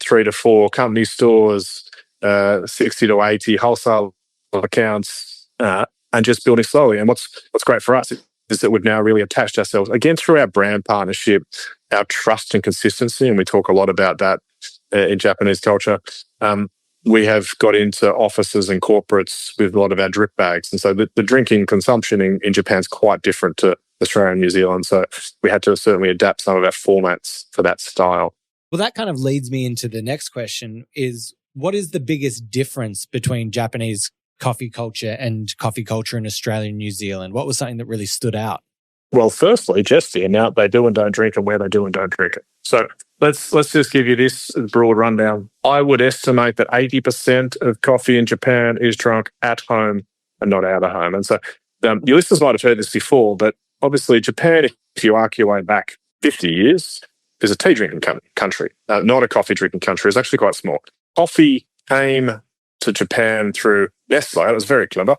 3 to 4 company stores, 60 to 80 wholesale accounts, and just building slowly. And what's great for us is that we've now really attached ourselves again through our brand partnership, our trust and consistency, and we talk a lot about that in Japanese culture. We have got into offices and corporates with a lot of our drip bags. And so the drinking consumption in Japan is quite different to Australia and New Zealand. So we had to certainly adapt some of our formats for that style. Well, that kind of leads me into the next question is, what is the biggest difference between Japanese coffee culture and coffee culture in Australia and New Zealand? What was something that really stood out? Well, firstly, just the amount they do and don't drink and where they do and don't drink it. So let's just give you this broad rundown. I would estimate that 80% of coffee in Japan is drunk at home and not out of home. And so your listeners might have heard this before, but obviously Japan, if you arc your way back 50 years, is a tea drinking country, not a coffee drinking country. It's actually quite small. Coffee came to Japan through Nestle, it was very clever.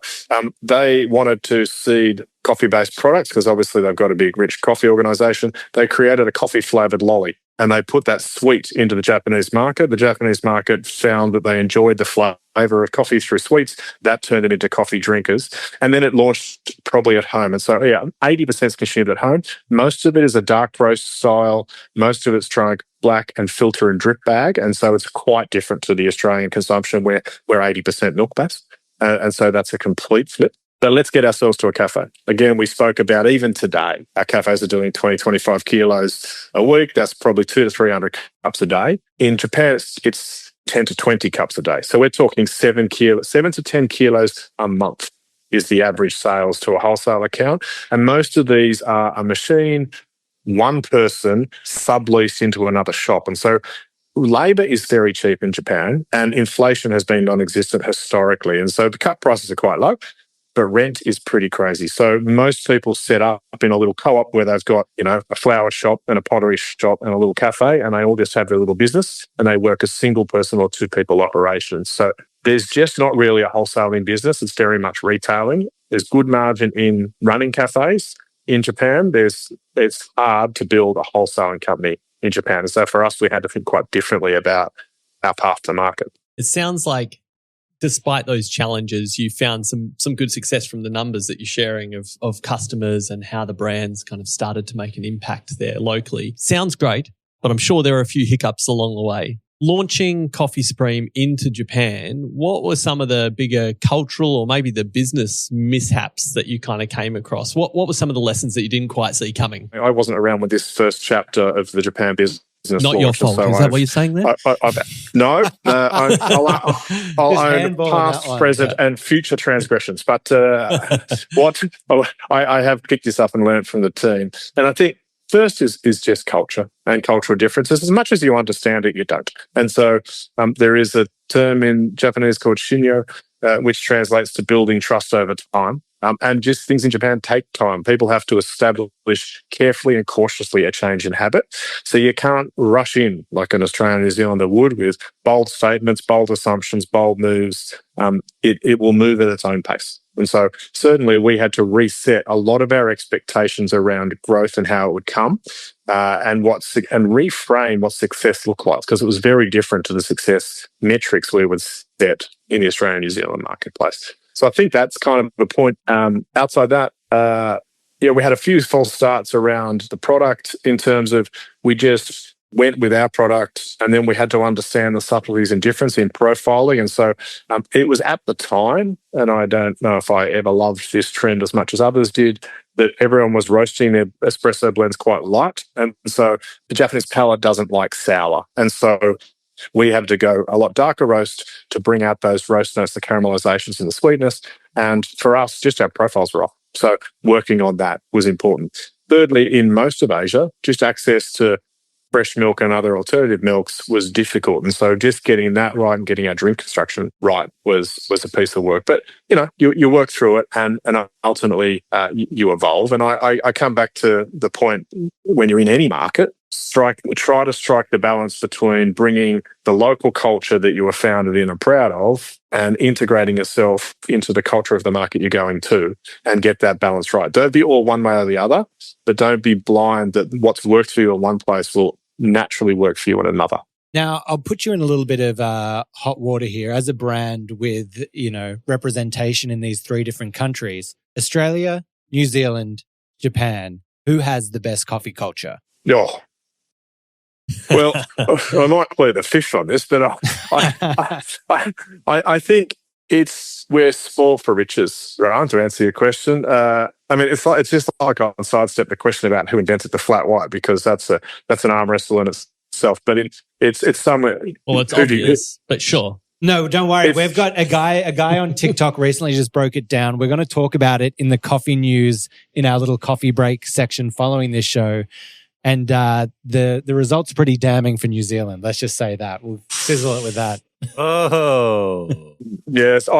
They wanted to seed coffee-based products because obviously they've got a big, rich coffee organisation. They created a coffee-flavoured lolly and they put that sweet into the Japanese market. The Japanese market found that they enjoyed the flavour of coffee through sweets. That turned it into coffee drinkers. And then it launched probably at home. And so, 80% is consumed at home. Most of it is a dark roast style. Most of it's drunk black and filter and drip bag. And so it's quite different to the Australian consumption where we're 80% milk based. And so that's a complete flip. So let's get ourselves to a cafe. Again, we spoke about even today, our cafes are doing 20, 25 kilos a week. That's probably 200 to 300 cups a day. In Japan, it's 10 to 20 cups a day. So we're talking 7 to 10 kilos a month is the average sales to a wholesale account. And most of these are a machine, one person subleased into another shop. And so labour is very cheap in Japan and inflation has been non-existent historically. And so the cut prices are quite low, but rent is pretty crazy. So most people set up in a little co-op where they've got, a flower shop and a pottery shop and a little cafe, and they all just have their little business and they work a single person or two people operation. So there's just not really a wholesaling business. It's very much retailing. There's good margin in running cafes. In Japan, it's hard to build a wholesaling company in Japan. And so for us, we had to think quite differently about our path to market. It sounds like despite those challenges, you found some good success from the numbers that you're sharing of customers and how the brands kind of started to make an impact there locally. Sounds great, but I'm sure there are a few hiccups along the way. Launching Coffee Supreme into Japan, what were some of the bigger cultural or maybe the business mishaps that you kind of came across? What were some of the lessons that you didn't quite see coming? I wasn't around with this first chapter of the Japan business. Not your fault. So is that what you're saying there? No, I'll own past, present, and future transgressions. But I have picked this up and learned from the team. And I think first is just culture and cultural differences. As much as you understand it, you don't. And so there is a term in Japanese called shinyo, which translates to building trust over time. And just things in Japan take time. People have to establish carefully and cautiously a change in habit. So you can't rush in like an Australian and New Zealander would with bold statements, bold assumptions, bold moves. It will move at its own pace. And so certainly we had to reset a lot of our expectations around growth and how it would come and reframe what success looked like, because it was very different to the success metrics we would set in the Australian and New Zealand marketplace. So I think that's kind of the point. Outside that, we had a few false starts around the product in terms of we just went with our product and then we had to understand the subtleties and difference in profiling. And so it was at the time, and I don't know if I ever loved this trend as much as others did, that everyone was roasting their espresso blends quite light. And so the Japanese palate doesn't like sour. And so we had to go a lot darker roast to bring out those roast notes, the caramelizations and the sweetness. And for us, just our profiles were off. So working on that was important. Thirdly, in most of Asia, just access to fresh milk and other alternative milks was difficult. And so just getting that right and getting our drink construction right was a piece of work. But, you work through it and ultimately you evolve. And I come back to the point when you're in any market, try to strike the balance between bringing the local culture that you were founded in and proud of and integrating yourself into the culture of the market you're going to and get that balance right. Don't be all one way or the other, but don't be blind that what's worked for you in one place will naturally work for you in another. Now, I'll put you in a little bit of hot water here. As a brand with, representation in these 3 different countries, Australia, New Zealand, Japan, who has the best coffee culture? Oh. Well, I might play the fish on this, but I think we're small for riches, right? To answer your question, it's just like I sidestep the question about who invented the flat white, because that's an arm wrestle in itself. But it's somewhere. Well, it's obvious, but sure. No, don't worry. We've got a guy on TikTok recently just broke it down. We're going to talk about it in the coffee news in our little coffee break section following this show. And the results are pretty damning for New Zealand. Let's just say that. We'll sizzle it with that. Oh. Yes.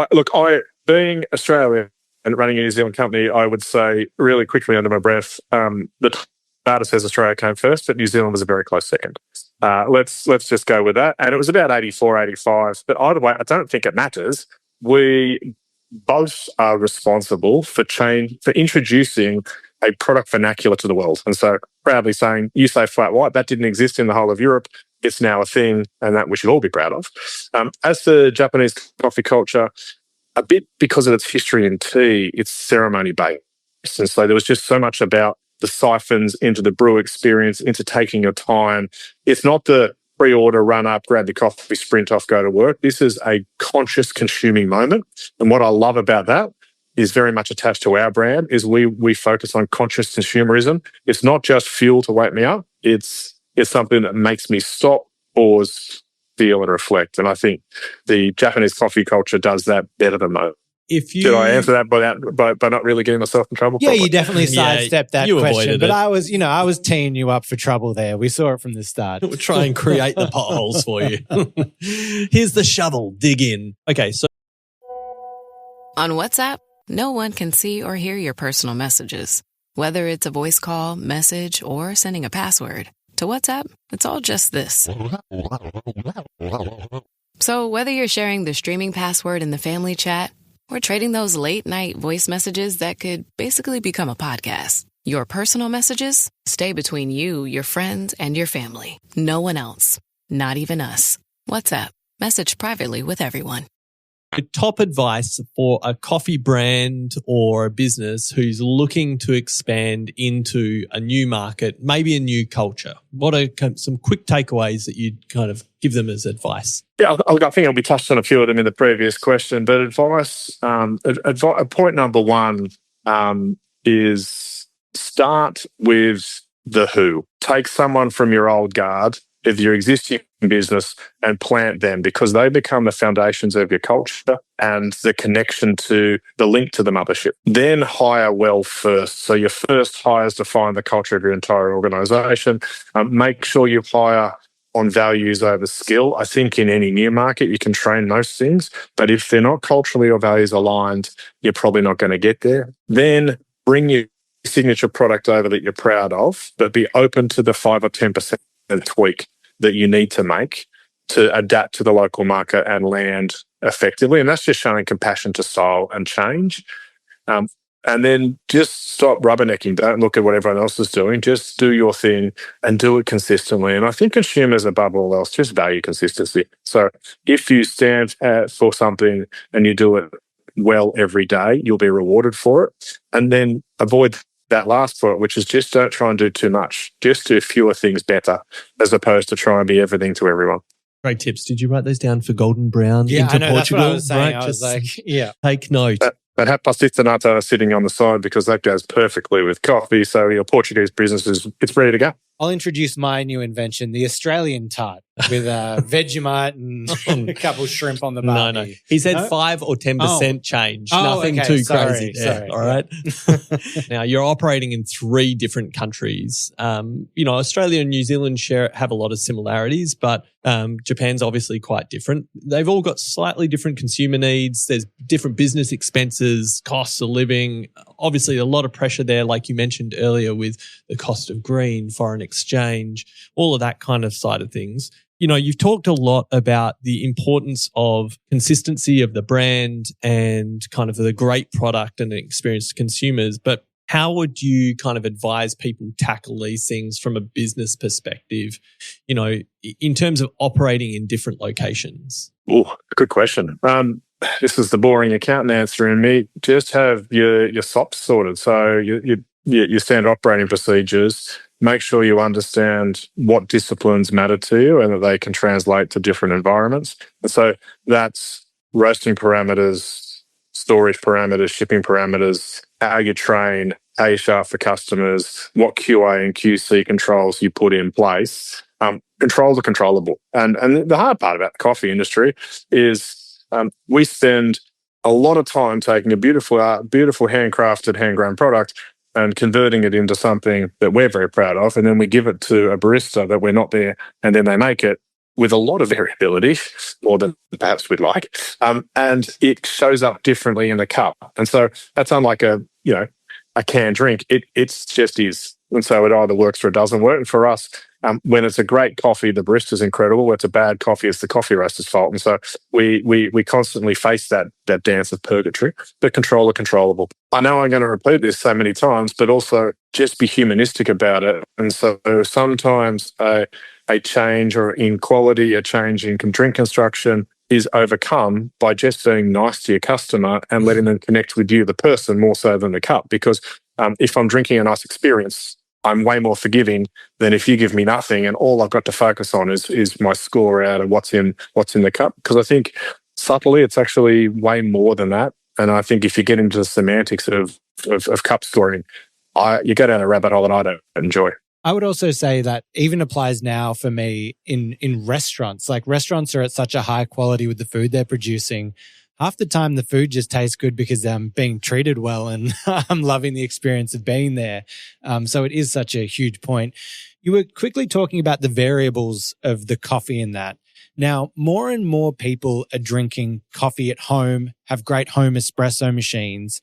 Being Australian and running a New Zealand company, I would say really quickly under my breath, the data says Australia came first, but New Zealand was a very close second. Let's just go with that. And it was about 84, 85. But either way, I don't think it matters. We both are responsible for introducing a product vernacular to the world. And so proudly saying, you say flat white, that didn't exist in the whole of Europe. It's now a thing, and that we should all be proud of. As the Japanese coffee culture, a bit because of its history in tea, it's ceremony-based. And so there was just so much about the siphons into the brew experience, into taking your time. It's not the pre-order, run up, grab your coffee, sprint off, go to work. This is a conscious consuming moment. And what I love about that is very much attached to our brand is we focus on conscious consumerism. It's not just fuel to wake me up. It's something that makes me stop, pause, feel and reflect. And I think the Japanese coffee culture does that better than most. Did I answer that by not really getting myself in trouble? Yeah, you definitely sidestepped that question. But it. I was teeing you up for trouble there. We saw it from the start. We'll try and create the potholes for you. Here's the shovel. Dig in. Okay, so on WhatsApp, no one can see or hear your personal messages. Whether it's a voice call, message, or sending a password. To WhatsApp, it's all just this. So whether you're sharing the streaming password in the family chat or trading those late-night voice messages that could basically become a podcast, your personal messages stay between you, your friends, and your family. No one else. Not even us. WhatsApp. Message privately with everyone. top advice for a coffee brand or a business who's looking to expand into a new market, maybe a new culture? What are some quick takeaways that you'd kind of give them as advice? Yeah, I think we touched on a few of them in the previous question, but advice, point number one is start with the who. Take someone from your old guard, of your existing business, and plant them, because they become the foundations of your culture and the connection to the link to the mothership. Then hire well first. So your first hires define the culture of your entire organization. Make sure you hire on values over skill. I think in any new market, you can train most things, but if they're not culturally or values aligned, you're probably not going to get there. Then bring your signature product over that you're proud of, but be open to the 5 or 10% tweak that you need to make to adapt to the local market and land effectively. And that's just showing compassion to style and change. And then just stop rubbernecking. Don't look at what everyone else is doing. Just do your thing and do it consistently. And I think consumers, above all else, just value consistency. So if you stand for something and you do it well every day, you'll be rewarded for it. And then avoid that last point, which is just don't try and do too much. Just do fewer things better, as opposed to try and be everything to everyone. Great tips. Did you write those down for Golden Brown into Portugal? That's what I was saying. Right? I was like, yeah. Take note. But have pastinato sitting on the side, because that goes perfectly with coffee. So your Portuguese business it's ready to go. I'll introduce my new invention, the Australian tart, with Vegemite and a couple shrimp on the barbie. No. He said 5 or 10% change. Nothing okay. too Sorry. crazy there. All right. Now, you're operating in 3 different countries. Australia and New Zealand have a lot of similarities, but Japan's obviously quite different. They've all got slightly different consumer needs. There's different business expenses, costs of living. Obviously, a lot of pressure there, like you mentioned earlier, with the cost of green, foreign exchange, all of that kind of side of things. You've talked a lot about the importance of consistency of the brand and kind of the great product and the experience to consumers, but how would you kind of advise people tackle these things from a business perspective, in terms of operating in different locations? Oh, good question. This is the boring accountant answer in me. Just have your SOPs sorted. So your standard operating procedures. Make sure you understand what disciplines matter to you and that they can translate to different environments. And so that's roasting parameters, storage parameters, shipping parameters, how you train, how you show up for customers, what QA and QC controls you put in place. Controls are controllable. And the hard part about the coffee industry is we spend a lot of time taking a beautiful handcrafted, hand-grown product and converting it into something that we're very proud of. And then we give it to a barista that we're not there. And then they make it with a lot of variability, more than perhaps we'd like. And it shows up differently in the cup. And so that's unlike a canned drink. It's just is. And so it either works or it doesn't work. And for us, When it's a great coffee, the barista's incredible. When it's a bad coffee, it's the coffee roaster's fault. And so we constantly face that dance of purgatory, but control the controllable. I know I'm going to repeat this so many times, but also just be humanistic about it. And so sometimes a change or in quality, a change in drink construction is overcome by just being nice to your customer and letting them connect with you, the person, more so than the cup. Because if I'm drinking a nice experience, I'm way more forgiving than if you give me nothing and all I've got to focus on is my score out of what's in the cup. Because I think subtly it's actually way more than that. And I think if you get into the semantics of cup scoring, you go down a rabbit hole that I don't enjoy. I would also say that even applies now for me in restaurants. Like restaurants are at such a high quality with the food they're producing. Half the time the food just tastes good because I'm being treated well and I'm loving the experience of being there. So it is such a huge point. You were quickly talking about the variables of the coffee in that. Now, more and more people are drinking coffee at home, have great home espresso machines.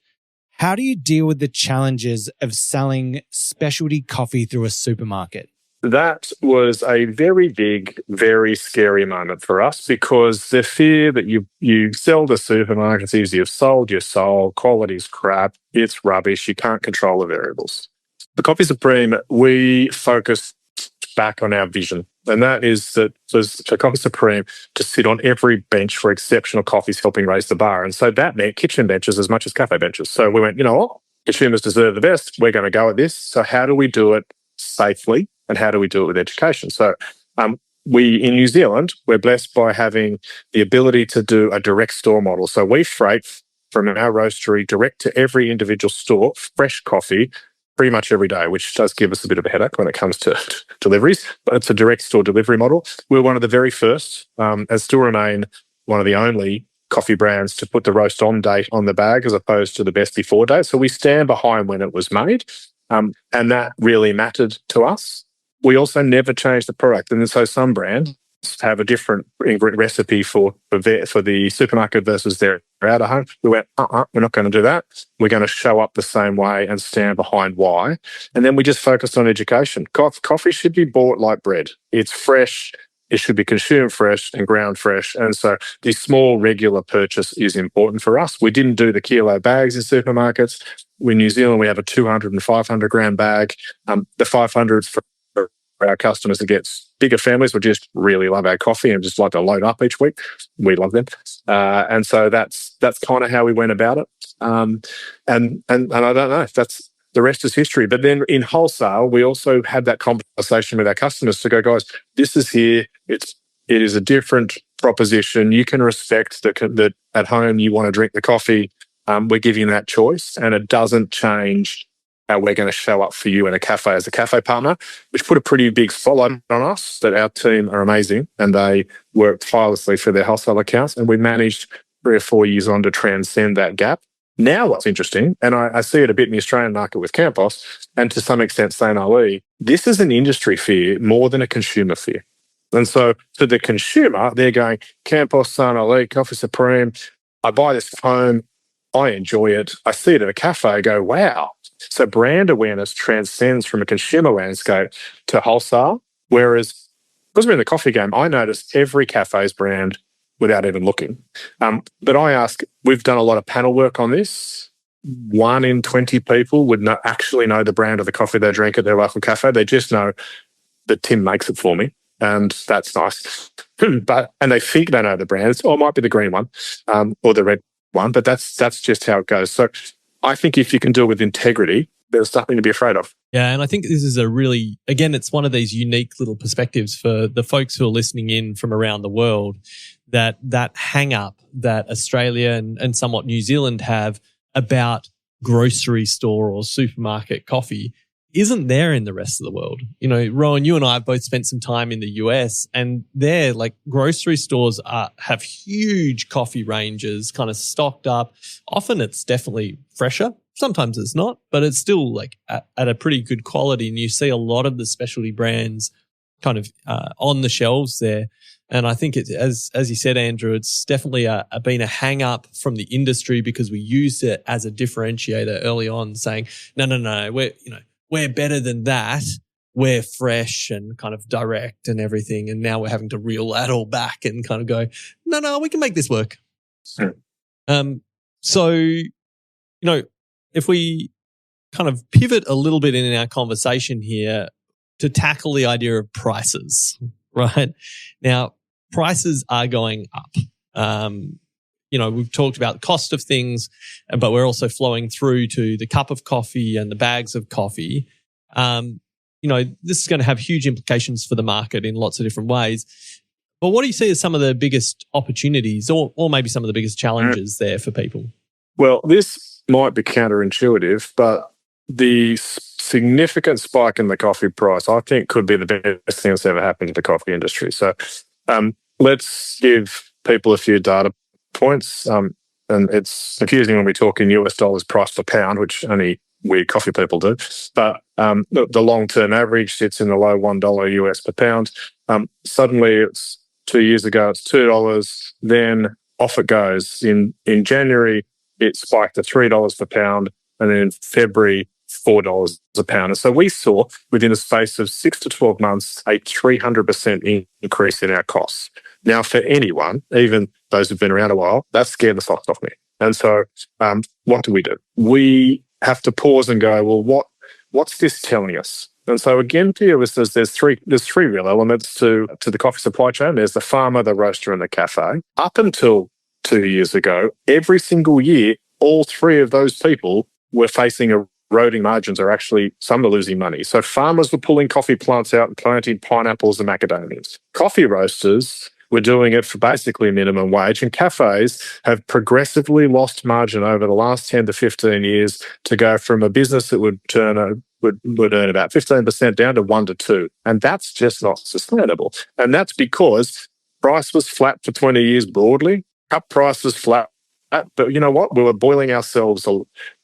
How do you deal with the challenges of selling specialty coffee through a supermarket? That was a very big, very scary moment for us because the fear that you sell to supermarkets is you've sold your soul, quality's crap, it's rubbish, you can't control the variables. The Coffee Supreme, we focused back on our vision, and that is that for Coffee Supreme to sit on every bench for exceptional coffees helping raise the bar. And so that meant kitchen benches as much as cafe benches. So we went, you know what? Consumers deserve the best. We're going to go at this. So how do we do it safely and how do we do it with education? So we in New Zealand, we're blessed by having the ability to do a direct store model. So we freight from our roastery direct to every individual store, fresh coffee, pretty much every day, which does give us a bit of a headache when it comes to deliveries, but it's a direct store delivery model. We're one of the very first, and still remain one of the only coffee brands to put the roast on date on the bag as opposed to the best before date. So we stand behind when it was made, and that really mattered to us. We also never changed the product. And so some brands have a different ingredient recipe for the supermarket versus their out of home. We went, we're not going to do that. We're going to show up the same way and stand behind why. And then we just focused on education. Coffee should be bought like bread. It's fresh. It should be consumed fresh and ground fresh. And so the small regular purchase is important for us. We didn't do the kilo bags in supermarkets. In New Zealand, we have a 200 and 500 gram bag. The 500s for our customers that get bigger families who just really love our coffee and just like to load up each week. We love them. And so that's kind of how we went about it. And I don't know if that's the rest is history. But then in wholesale, we also had that conversation with our customers to go, guys, this is here. It is a different proposition. You can respect that at home you want to drink the coffee. We're giving that choice and it doesn't change how we're going to show up for you in a cafe as a cafe partner, which put a pretty big spotlight on us that our team are amazing and they work tirelessly for their wholesale accounts. And we managed 3 or 4 years on to transcend that gap. Now what's interesting, and I see it a bit in the Australian market with Campos and to some extent St. Ali, this is an industry fear more than a consumer fear. And so to the consumer, they're going, Campos, St. Ali, Coffee Supreme, I buy this home, I enjoy it. I see it at a cafe, I go, wow. So brand awareness transcends from a consumer landscape to wholesale, whereas because we're in the coffee game, I notice every cafe's brand without even looking. But I ask, we've done a lot of panel work on this. 1 in 20 people would actually know the brand of the coffee they drink at their local cafe. They just know that Tim makes it for me, and that's nice. And they think they know the brands, or it might be the green one or the red one, but that's just how it goes. So I think if you can do it with integrity, there's nothing to be afraid of. Yeah, and I think this is a really, again, it's one of these unique little perspectives for the folks who are listening in from around the world, that hang up that Australia and somewhat New Zealand have about grocery store or supermarket coffee isn't there in the rest of the world. You know, Rowan, you and I have both spent some time in the US, and there, like, grocery stores have huge coffee ranges kind of stocked up. Often it's definitely fresher. Sometimes it's not, but it's still like at a pretty good quality. And you see a lot of the specialty brands kind of on the shelves there. And I think it, as you said, Andrew, it's definitely been a hang up from the industry because we used it as a differentiator early on, saying, no, we're better than that. we're fresh and kind of direct and everything. And now we're having to reel that all back and kind of go, no, we can make this work. So, if we kind of pivot a little bit in our conversation here to tackle the idea of prices, right? Now, prices are going up. We've talked about the cost of things, but we're also flowing through to the cup of coffee and the bags of coffee. This is going to have huge implications for the market in lots of different ways. But what do you see as some of the biggest opportunities or maybe some of the biggest challenges there for people? Well, this might be counterintuitive, but the significant spike in the coffee price, I think, could be the best thing that's ever happened to the coffee industry. So let's give people a few data points. And it's confusing when we talk in US dollars price per pound, which only weird coffee people do. But the long-term average sits in the low $1 US per pound. Suddenly, it's 2 years ago, it's $2. Then off it goes. In January, it spiked to $3 per pound. And then in February, $4 a pound. And so we saw within the space of 6 to 12 months, a 300% increase in our costs. Now, for anyone, even those who've been around a while, that scared the socks off me. And so what do? We have to pause and go, well, what's this telling us? And so again, for your listeners, there's three real elements to the coffee supply chain. There's the farmer, the roaster, and the cafe. Up until 2 years ago, every single year, all three of those people were facing eroding margins, or actually some are losing money. So farmers were pulling coffee plants out and planting pineapples and macadamias. Coffee roasters were doing it for basically minimum wage, and cafes have progressively lost margin over the last 10 to 15 years to go from a business that would earn about 15% down to 1 to 2. And that's just not sustainable. And that's because price was flat for 20 years broadly. Cup price was flat. But you know what? We were boiling ourselves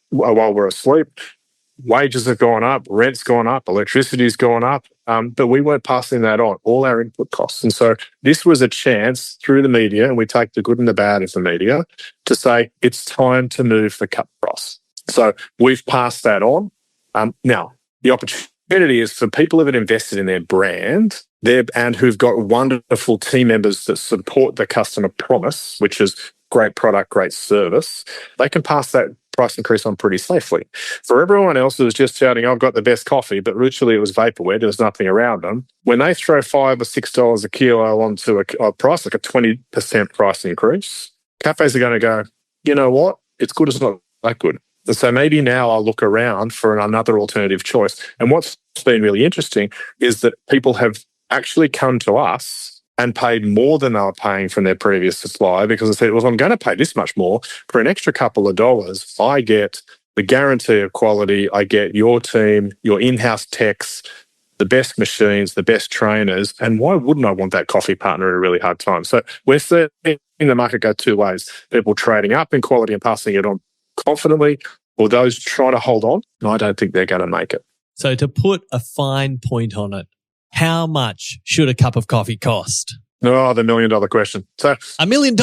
while we're asleep. Wages have gone up, rent's gone up, electricity's gone up, but we weren't passing that on, all our input costs. And so this was a chance through the media, and we take the good and the bad of the media, to say it's time to move the cup price. So we've passed that on. Now, the opportunity is for people who have invested in their brand and who've got wonderful team members that support the customer promise, which is great product, great service. They can pass that price increase on pretty safely. For everyone else who was just shouting, I've got the best coffee, but literally it was vaporware, there was nothing around them. When they throw $5 or $6 a kilo onto a price, like a 20% price increase, cafes are going to go, you know what? It's good, it's not that good. And so maybe now I'll look around for another alternative choice. And what's been really interesting is that people have actually come to us and paid more than they were paying from their previous supplier, because they said, well, if I'm going to pay this much more for an extra couple of dollars, I get the guarantee of quality, I get your team, your in-house techs, the best machines, the best trainers, and why wouldn't I want that coffee partner at a really hard time? So we're seeing the market go two ways. People trading up in quality and passing it on confidently, or those trying to hold on. I don't think they're going to make it. So to put a fine point on it, how much should a cup of coffee cost? Oh, the $1 million question. So $1 million?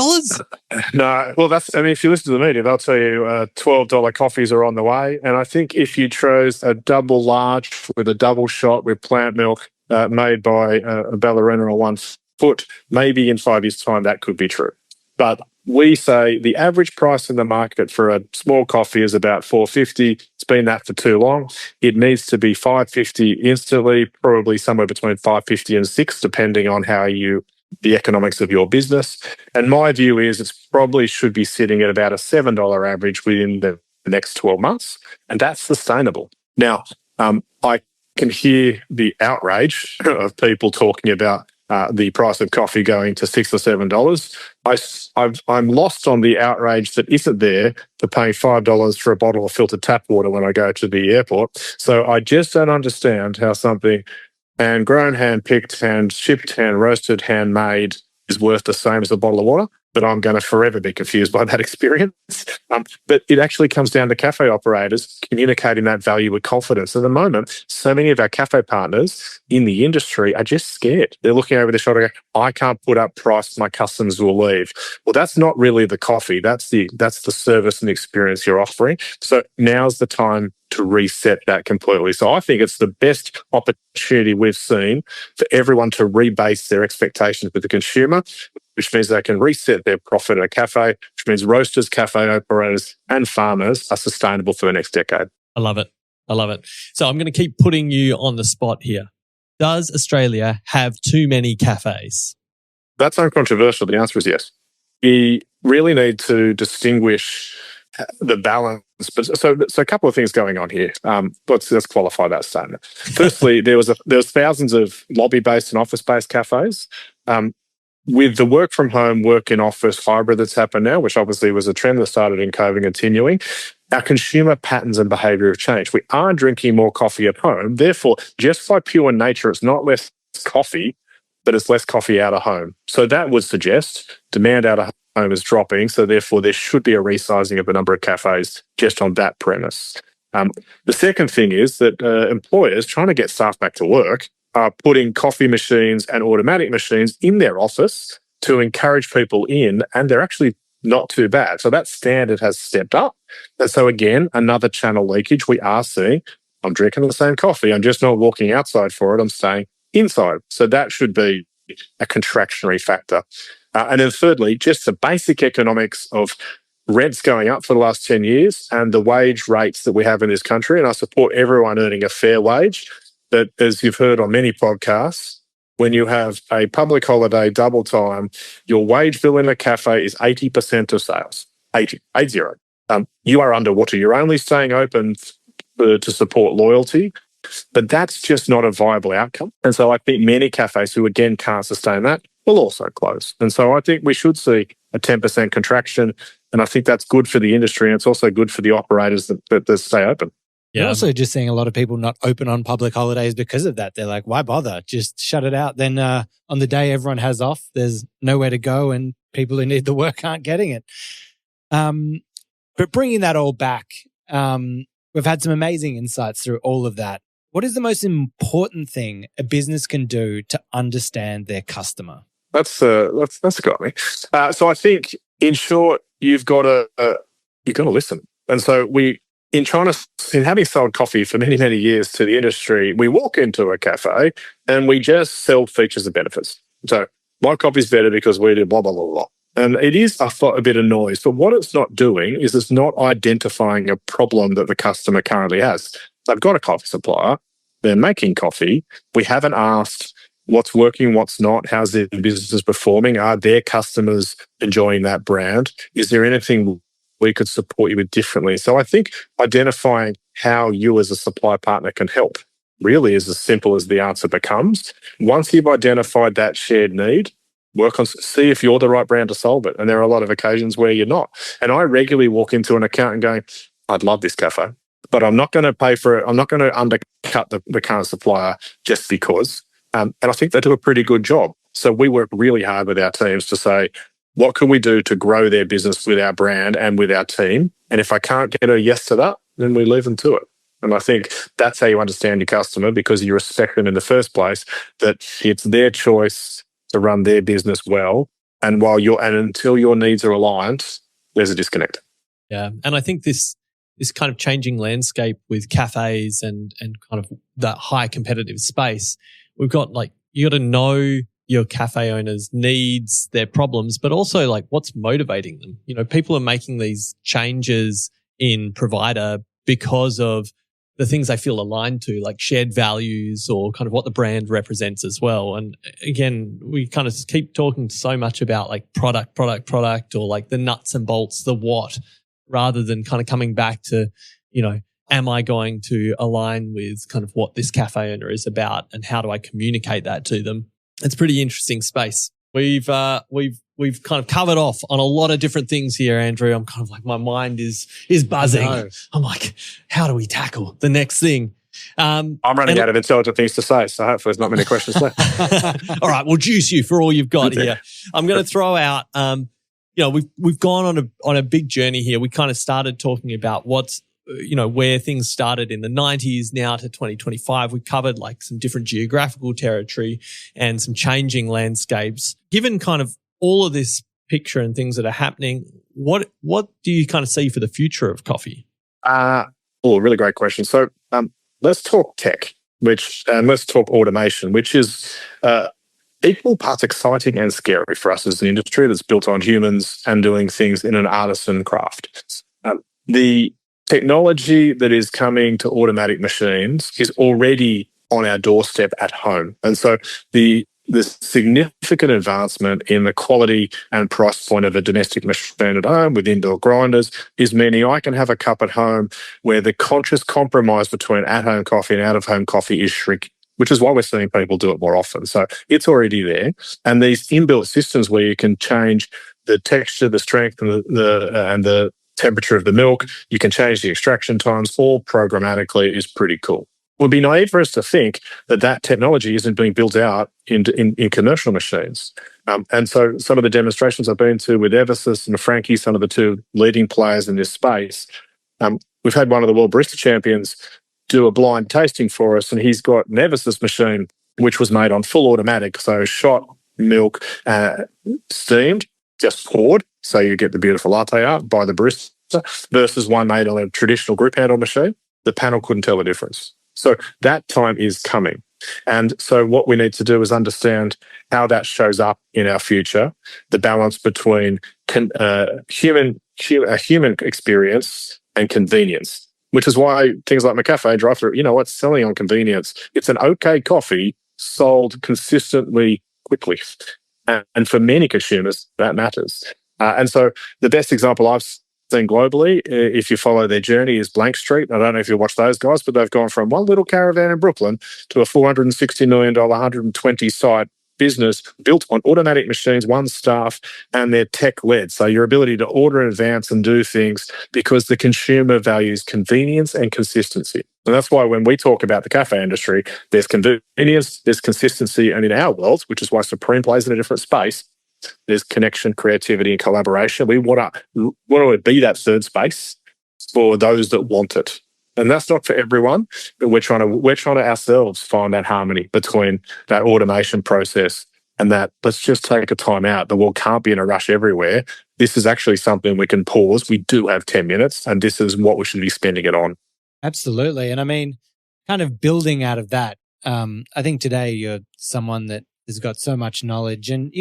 No. Well, if you listen to the media, they'll tell you $12 coffees are on the way. And I think if you chose a double large with a double shot with plant milk made by a ballerina on 1 foot, maybe in 5 years' time, that could be true. But we say the average price in the market for a small coffee is about $4.50. It's been that for too long. It needs to be $5.50 instantly, probably somewhere between $5.50 and $6, depending on the economics of your business. And my view is it probably should be sitting at about a $7 average within the next 12 months, and that's sustainable. Now, I can hear the outrage of people talking about the price of coffee going to $6 or $7. I'm lost on the outrage that isn't there for paying $5 for a bottle of filtered tap water when I go to the airport. So I just don't understand how something hand-grown, hand-picked, hand-shipped, hand-roasted, handmade is worth the same as a bottle of water. But I'm going to forever be confused by that experience. But it actually comes down to cafe operators communicating that value with confidence. At the moment, so many of our cafe partners in the industry are just scared. They're looking over their shoulder, going, I can't put up price, my customers will leave. Well, that's not really the coffee. That's the service and experience you're offering. So now's the time to reset that completely. So I think it's the best opportunity we've seen for everyone to rebase their expectations with the consumer, which means they can reset their profit at a cafe, which means roasters, cafe operators, and farmers are sustainable for the next decade. I love it. I love it. So I'm going to keep putting you on the spot here. Does Australia have too many cafes? That's uncontroversial. The answer is yes. We really need to distinguish the balance. But so a couple of things going on here. Let's qualify that statement. Firstly, there was thousands of lobby-based and office-based cafes. With the work from home, work in office hybrid that's happened now, which obviously was a trend that started in COVID and continuing, our consumer patterns and behaviour have changed. We are drinking more coffee at home. Therefore, just by pure nature, it's not less coffee, but it's less coffee out of home. So that would suggest demand out of home is dropping. So therefore, there should be a resizing of the number of cafes just on that premise. The second thing is that employers trying to get staff back to work are putting coffee machines and automatic machines in their office to encourage people in, and they're actually not too bad. So that standard has stepped up. And so again, another channel leakage we are seeing. I'm drinking the same coffee. I'm just not walking outside for it. I'm staying inside. So that should be a contractionary factor. And then thirdly, just the basic economics of rents going up for the last 10 years and the wage rates that we have in this country. And I support everyone earning a fair wage. But as you've heard on many podcasts, when you have a public holiday double time, your wage bill in a cafe is 80% of sales. 80. You are underwater. You're only staying open to support loyalty, but that's just not a viable outcome. And so I think many cafes who, again, can't sustain that will also close. And so I think we should see a 10% contraction. And I think that's good for the industry. And it's also good for the operators that stay open. Yeah. You're also just seeing a lot of people not open on public holidays because of that. They're like, why bother? Just shut it out. Then on the day everyone has off, there's nowhere to go and people who need the work aren't getting it. But bringing that all back, we've had some amazing insights through all of that. What is the most important thing a business can do to understand their customer? That's a good one. So I think, in short, you've got to listen. And so in having sold coffee for many, many years to the industry, we walk into a cafe and we just sell features and benefits. So my coffee's better because we do blah, blah, blah, blah. And it is a bit of noise, but what it's not doing is it's not identifying a problem that the customer currently has. They've got a coffee supplier, they're making coffee. We haven't asked what's working, what's not, how's their business performing, are their customers enjoying that brand? Is there anything we could support you with differently? So I think identifying how you as a supply partner can help really is as simple as the answer becomes. Once you've identified that shared need, see if you're the right brand to solve it. And there are a lot of occasions where you're not. And I regularly walk into an account and going, I'd love this cafe, but I'm not going to pay for it. I'm not going to undercut the current supplier just because. And I think they do a pretty good job. So we work really hard with our teams to say, what can we do to grow their business with our brand and with our team? And if I can't get a yes to that, then we leave them to it. And I think that's how you understand your customer, because you respect them in the first place, that it's their choice to run their business well. And until your needs are aligned, there's a disconnect. Yeah. And I think this kind of changing landscape with cafes and kind of that high competitive space, we've got you got to know your cafe owners' needs, their problems, but also what's motivating them. You know, people are making these changes in provider because of the things they feel aligned to, like shared values or kind of what the brand represents as well. And again, we kind of keep talking so much about product, or the nuts and bolts, the what, rather than kind of coming back to, am I going to align with kind of what this cafe owner is about and how do I communicate that to them? It's a pretty interesting space. We've kind of covered off on a lot of different things here, Andrew. I'm kind of my mind is buzzing. I'm like, how do we tackle the next thing? I'm running out of intelligent things to say, so hopefully there's not many questions left. All right, we'll juice you for all you've got here. I'm going to throw out, we've gone on a big journey here. We kind of started talking about where things started in the 90s now to 2025. We covered some different geographical territory and some changing landscapes. Given kind of all of this picture and things that are happening, what do you kind of see for the future of coffee? really great question. So let's talk tech, and let's talk automation, which is equal parts exciting and scary for us as an industry that's built on humans and doing things in an artisan craft. The technology that is coming to automatic machines is already on our doorstep at home. And so the significant advancement in the quality and price point of a domestic machine at home with indoor grinders is meaning I can have a cup at home where the conscious compromise between at-home coffee and out-of-home coffee is shrinking, which is why we're seeing people do it more often. So it's already there. And these inbuilt systems where you can change the texture, the strength, and the temperature of the milk, you can change the extraction times all programmatically is pretty cool. It would be naive for us to think that technology isn't being built out in commercial machines. And so some of the demonstrations I've been to with Eversys and Frankie, some of the two leading players in this space, we've had one of the World Barista Champions do a blind tasting for us, and he's got an Eversys machine, which was made on full automatic. So shot milk, steamed, just poured. So you get the beautiful latte art by the barista versus one made on a traditional grip handle machine. The panel couldn't tell the difference. So that time is coming. And so what we need to do is understand how that shows up in our future, the balance between human experience and convenience, which is why things like McCafe drive-through, what's selling on convenience? It's an okay coffee sold consistently quickly. And for many consumers, that matters. And so the best example I've seen globally, if you follow their journey, is Blank Street. I don't know if you watch those guys, but they've gone from one little caravan in Brooklyn to a $460 million, 120-site business built on automatic machines, one staff, and they're tech-led. So your ability to order in advance and do things because the consumer values convenience and consistency. And that's why when we talk about the cafe industry, there's convenience, there's consistency, and in our world, which is why Supreme plays in a different space, there's connection, creativity, and collaboration. We want to be that third space for those that want it. And that's not for everyone, but we're trying to ourselves find that harmony between that automation process and that let's just take a time out. The world can't be in a rush everywhere. This is actually something we can pause. We do have 10 minutes, and this is what we should be spending it on. Absolutely. And I mean, kind of building out of that, I think today you're someone that has got so much knowledge and,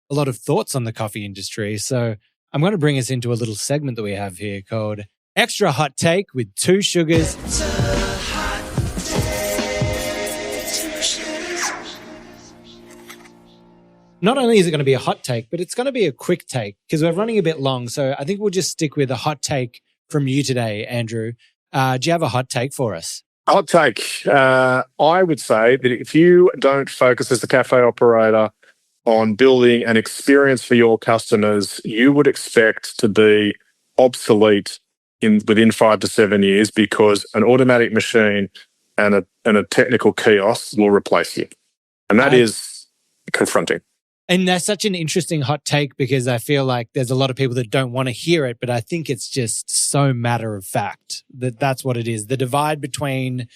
a lot of thoughts on the coffee industry. So I'm going to bring us into a little segment that we have here called Extra Hot Take with 2 Sugars. Not only is it going to be a hot take, but it's going to be a quick take because we're running a bit long. So I think we'll just stick with a hot take from you today, Andrew. Do you have a hot take for us? Hot take. I would say that if you don't focus as a cafe operator on building an experience for your customers, you would expect to be obsolete within 5 to 7 years because an automatic machine and a technical kiosk will replace you. And that is confronting. And that's such an interesting hot take because I feel like there's a lot of people that don't want to hear it, but I think it's just so matter of fact that that's what it is. The divide between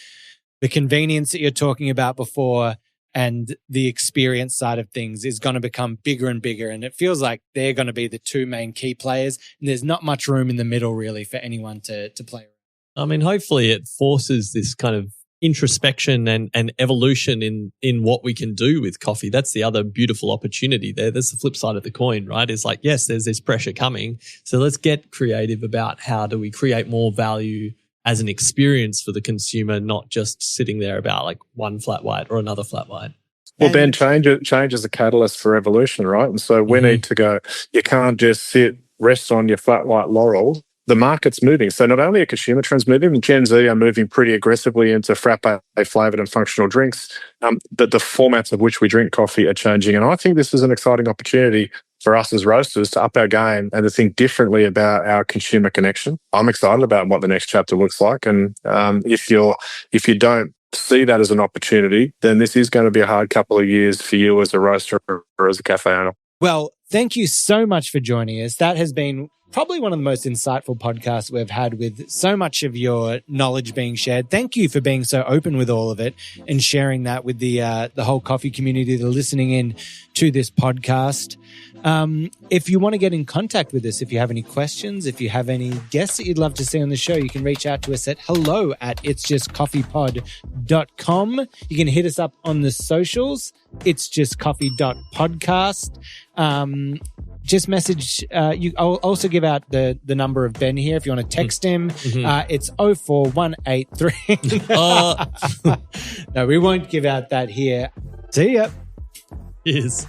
the convenience that you're talking about before and the experience side of things is going to become bigger and bigger. And it feels like they're going to be the two main key players. And there's not much room in the middle really for anyone to play around. I mean, hopefully it forces this kind of introspection and evolution in what we can do with coffee. That's the other beautiful opportunity there. That's the flip side of the coin, right? It's like, yes, there's this pressure coming. So let's get creative about how do we create more value as an experience for the consumer, not just sitting there about like one flat white or another flat white. Well, Ben, change is a catalyst for evolution, right? And so we need to go, you can't just rest on your flat white laurels. The market's moving. So not only are consumer trends moving, Gen Z are moving pretty aggressively into frappe flavoured and functional drinks, but the formats of which we drink coffee are changing. And I think this is an exciting opportunity for us as roasters to up our game and to think differently about our consumer connection. I'm excited about what the next chapter looks like. And if you don't see that as an opportunity, then this is going to be a hard couple of years for you as a roaster or as a cafe owner. Well, thank you so much for joining us. That has been probably one of the most insightful podcasts we've had with so much of your knowledge being shared. Thank you for being so open with all of it and sharing that with the whole coffee community that are listening in to this podcast. If you want to get in contact with us, if you have any questions, if you have any guests that you'd love to see on the show, you can reach out to us at hello@itsjustcoffeepod.com. You can hit us up on the socials, itsjustcoffee.podcast. Just message, I'll also give out the number of Ben here if you want to text him. It's 04183. No, we won't give out that here. See ya. Cheers.